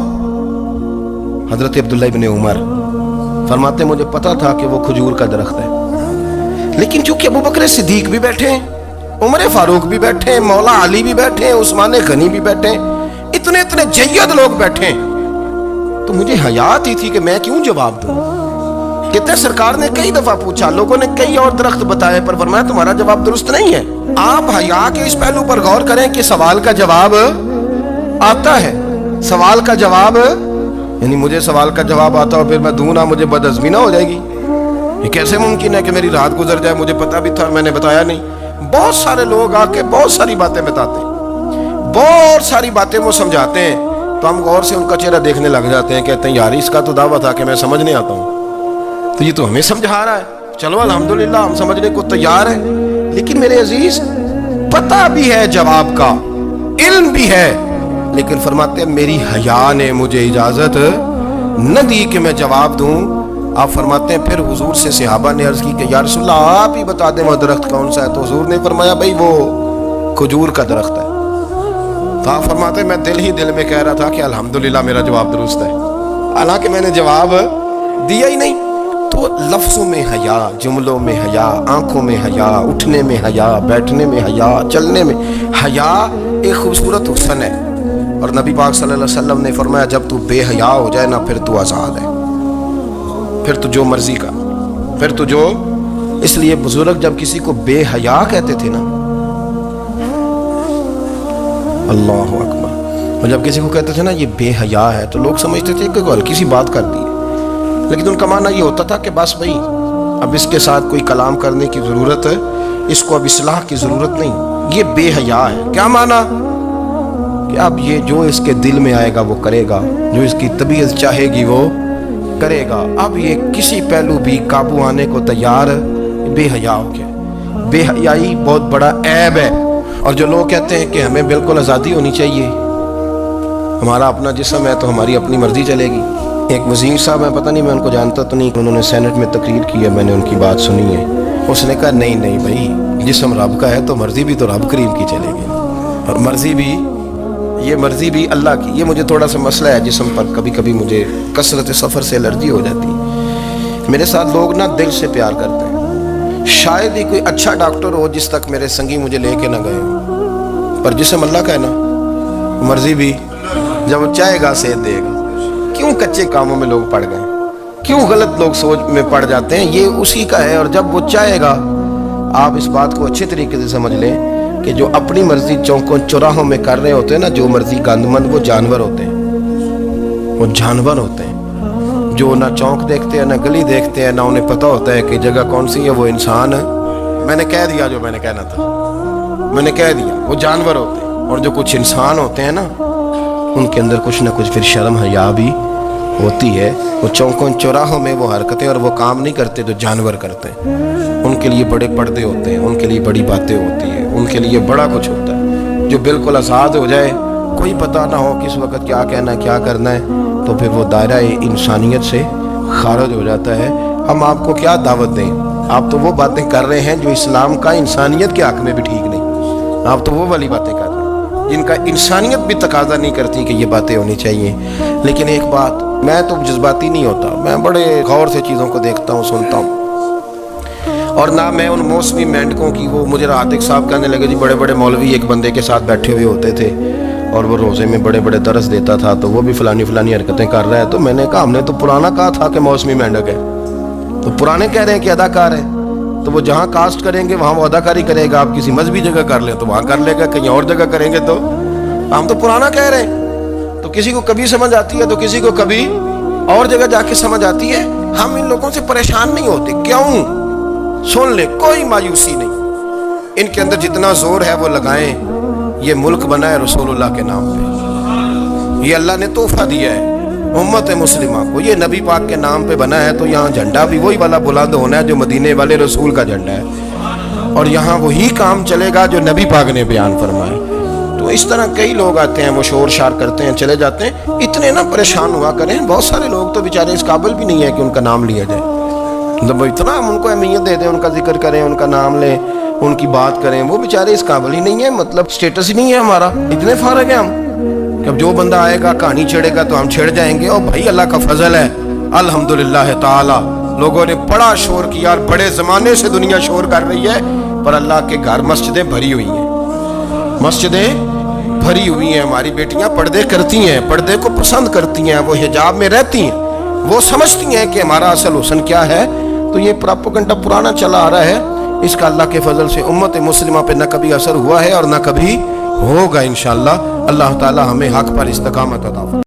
حضرت عبداللہ ابن عمر فرماتے مجھے پتا تھا کہ وہ کھجور کا درخت ہے، لیکن چونکہ ابو بکر صدیق بھی بیٹھے ہیں، عمر فاروق بھی بیٹھے ہیں، مولا علی بھی بیٹھے ہیں، عثمان غنی بھی بیٹھے ہیں، اتنے جید لوگ بیٹھے ہیں، تو مجھے حیا آتی تھی کہ میں کیوں جواب دوں۔ کہتے سرکار نے کئی دفعہ پوچھا، لوگوں نے کئی اور درخت بتائے، پر فرمایا تمہارا جواب درست نہیں ہے۔ آپ حیا کے اس پہلو پر غور کریں کہ سوال کا جواب آتا ہے، سوال کا جواب، یعنی مجھے سوال کا جواب آتا ہو پھر میں دوں نہ، مجھے بدعزمی نہ ہو جائے گی؟ یہ کیسے ممکن ہے کہ میری رات گزر جائے، مجھے پتا بھی تھا اور میں نے بتایا نہیں؟ بہت سارے لوگ آ کے بہت ساری باتیں بتاتے ہیں، بہت ساری باتیں وہ سمجھاتے ہیں، تو ہم غور سے ان کا چہرہ دیکھنے لگ جاتے ہیں، کہتے ہیں یار اس کا تو دعویٰ تھا کہ میں سمجھنے آتا ہوں، تو یہ تو ہمیں سمجھا رہا ہے، چلو الحمدللہ ہم سمجھنے کو تیار ہیں۔ لیکن میرے عزیز، پتہ بھی ہے جواب کا، علم بھی ہے، لیکن فرماتے ہیں میری حیا نے مجھے اجازت نہ دی کہ میں جواب دوں۔ آپ فرماتے ہیں پھر حضور سے صحابہ نے عرض کی کہ یا رسول اللہ آپ ہی بتا دیں وہ درخت کون سا ہے، تو حضور نے فرمایا بھائی وہ کھجور کا درخت ہے۔ تو آپ فرماتے ہیں میں دل ہی دل میں کہہ رہا تھا کہ الحمدللہ میرا جواب درست ہے، حالانکہ میں نے جواب دیا ہی نہیں۔ تو لفظوں میں حیا، جملوں میں حیا، آنکھوں میں حیا، اٹھنے میں حیا، بیٹھنے میں حیا، چلنے میں حیا ایک خوبصورت حسن ہے۔ اور نبی پاک صلی اللہ علیہ وسلم نے فرمایا جب تو بے حیا ہو جائے نا پھر تو آزاد ہے، پھر تو جو مرضی کا، پھر تو جو، اس لیے بزرگ جب کسی کو بے حیا کہتے تھے نا، اللہ اکبر، اور جب کسی کو کہتے تھے نا یہ بے حیا ہے تو لوگ سمجھتے تھے کہ ہلکی سی بات کر دی، لیکن ان کا معنی یہ ہوتا تھا کہ بس بھائی اب اس کے ساتھ کوئی کلام کرنے کی ضرورت ہے، اس کو اب اصلاح کی ضرورت نہیں، یہ بے حیا ہے۔ کیا معنی؟ کہ اب یہ جو اس کے دل میں آئے گا وہ کرے گا، جو اس کی طبیعت چاہے گی وہ کرے گا، اب یہ کسی پہلو بھی قابو آنے کو تیار بے حیا ہو گیا۔ بے حیائی بہت بڑا عیب ہے، اور جو لوگ کہتے ہیں کہ ہمیں بالکل آزادی ہونی چاہیے، ہمارا اپنا جسم ہے تو ہماری اپنی مرضی چلے گی۔ ایک وزیر صاحب ہیں، پتہ نہیں میں ان کو جانتا تو نہیں، انہوں نے سینٹ میں تقریر کی ہے، میں نے ان کی بات سنی ہے، اس نے کہا نہیں نہیں بھائی جسم رب کا ہے تو مرضی بھی تو رب کریم کی چلے گی، اور مرضی بھی یہ مرضی بھی اللہ کی۔ یہ مجھے تھوڑا سا مسئلہ ہے جسم پر، کبھی کبھی مجھے کثرت سفر سے الرجی ہو جاتی ہے۔ میرے ساتھ لوگ نا دل سے پیار کرتے ہیں، شاید ہی کوئی اچھا ڈاکٹر ہو جس تک میرے سنگی مجھے لے کے نہ گئے ہوں، پر جسم اللہ کا ہے نا، مرضی بھی جب وہ چاہے گا صحت دے گا۔ کیوں کچے کاموں میں لوگ پڑ گئے، کیوں غلط لوگ سوچ میں پڑ جاتے ہیں، یہ اسی کا ہے، اور جب وہ چاہے گا، آپ اس بات کو اچھے طریقے سے سمجھ لیں کہ جو اپنی مرضی چوکوں چوراہوں میں کر رہے ہوتے ہیں نا، جو مرضی گند مند، وہ جانور ہوتے ہیں، وہ جانور ہوتے ہیں، جو نہ چونک دیکھتے ہیں نہ گلی دیکھتے ہیں، نہ انہیں پتہ ہوتا ہے کہ جگہ کون سی ہے، وہ انسان ہے۔ میں نے کہہ دیا جو میں نے کہنا تھا، میں نے کہہ دیا، وہ جانور ہوتے ہیں۔ اور جو کچھ انسان ہوتے ہیں نا، ان کے اندر کچھ نہ کچھ پھر شرم حیا بھی ہوتی ہے، وہ چوکوں چوراہوں میں وہ حرکتیں اور وہ کام نہیں کرتے جو جانور کرتے ہیں۔ ان کے لیے بڑے پردے ہوتے ہیں، ان کے لیے بڑی باتیں ہوتی ہیں، ان کے لیے بڑا کچھ ہوتا ہے۔ جو بالکل آزاد ہو جائے، کوئی پتہ نہ ہو کس وقت کیا کہنا ہے کیا کرنا ہے، تو پھر وہ دائرہ انسانیت سے خارج ہو جاتا ہے۔ ہم آپ کو کیا دعوت دیں؟ آپ تو وہ باتیں کر رہے ہیں جو اسلام کا انسانیت کے حق میں بھی ٹھیک نہیں، آپ تو وہ والی باتیں کر رہے ہیں جن کا انسانیت بھی تقاضا نہیں کرتی کہ یہ باتیں ہونی چاہیے۔ لیکن ایک بات، میں تو جذباتی نہیں ہوتا، میں بڑے غور سے چیزوں کو دیکھتا ہوں، سنتا ہوں، اور نہ میں ان موسمی مینڈکوں کی، وہ مجھے رات ایک صاحب کہنے لگے جی بڑے بڑے مولوی ایک بندے کے ساتھ بیٹھے ہوئے ہوتے تھے اور وہ روزے میں بڑے بڑے درس دیتا تھا تو وہ بھی فلانی فلانی حرکتیں کر رہا ہے۔ تو میں نے کہا ہم نے تو پرانا کہا تھا کہ موسمی مینڈک ہے، تو پرانے کہہ رہے ہیں کہ اداکار ہے، تو وہ جہاں کاسٹ کریں گے وہاں وہ اداکاری کرے گا، آپ کسی مذہبی جگہ کر لیں تو وہاں کر لے گا، کہیں اور جگہ کریں گے تو ہم تو پرانا کہہ رہے ہیں۔ تو کسی کو کبھی سمجھ آتی ہے تو کسی کو کبھی اور جگہ جا کے سمجھ آتی ہے۔ ہم ان لوگوں سے پریشان نہیں ہوتے، کیوں؟ سن لیں، کوئی مایوسی نہیں، ان کے اندر جتنا زور ہے وہ لگائیں۔ یہ ملک بنا ہے رسول اللہ کے نام پہ، یہ اللہ نے تحفہ دیا ہے امت مسلمہ کو، یہ نبی پاک کے نام پہ بنا ہے، تو یہاں جھنڈا بھی وہی والا بلند ہونا ہے جو مدینے والے رسول کا جھنڈا ہے، اور یہاں وہی کام چلے گا جو نبی پاک نے بیان فرمایا۔ تو اس طرح کئی لوگ آتے ہیں، وہ شور شار کرتے ہیں، چلے جاتے ہیں، اتنے نہ پریشان ہوا کریں۔ بہت سارے لوگ تو بیچارے اس قابل بھی نہیں ہے کہ ان کا نام لیا جائے، جب اتنا ہم ان کو اہمیت دے دیں، ان کا ذکر کریں، ان کا نام لیں، ان کی بات کریں، وہ بیچارے اس قابل ہی نہیں ہے، مطلب سٹیٹس ہی نہیں ہے ہمارا، اتنے فارغ ہیں ہم کہ اب جو بندہ آئے گا کہانی چھیڑے گا تو ہم چھیڑ جائیں گے۔ اور بھائی اللہ کا فضل ہے الحمدللہ تعالی، لوگوں نے بڑا شور کیا اور بڑے زمانے سے دنیا شور کر رہی ہے، پر اللہ کے گھر مسجدیں بھری ہوئی ہیں، مسجدیں بھری ہوئی ہیں، ہماری بیٹیاں پردے کرتی ہیں، پردے کو پسند کرتی ہیں، وہ حجاب میں رہتی ہیں، وہ سمجھتی ہیں کہ ہمارا اصل حسن کیا ہے۔ تو یہ پراپیگنڈا پرانا چلا آ رہا ہے، اس کا اللہ کے فضل سے امت مسلمہ پہ نہ کبھی اثر ہوا ہے اور نہ کبھی ہوگا انشاءاللہ۔ اللہ تعالی ہمیں حق پر استقامت عطا فرمائے۔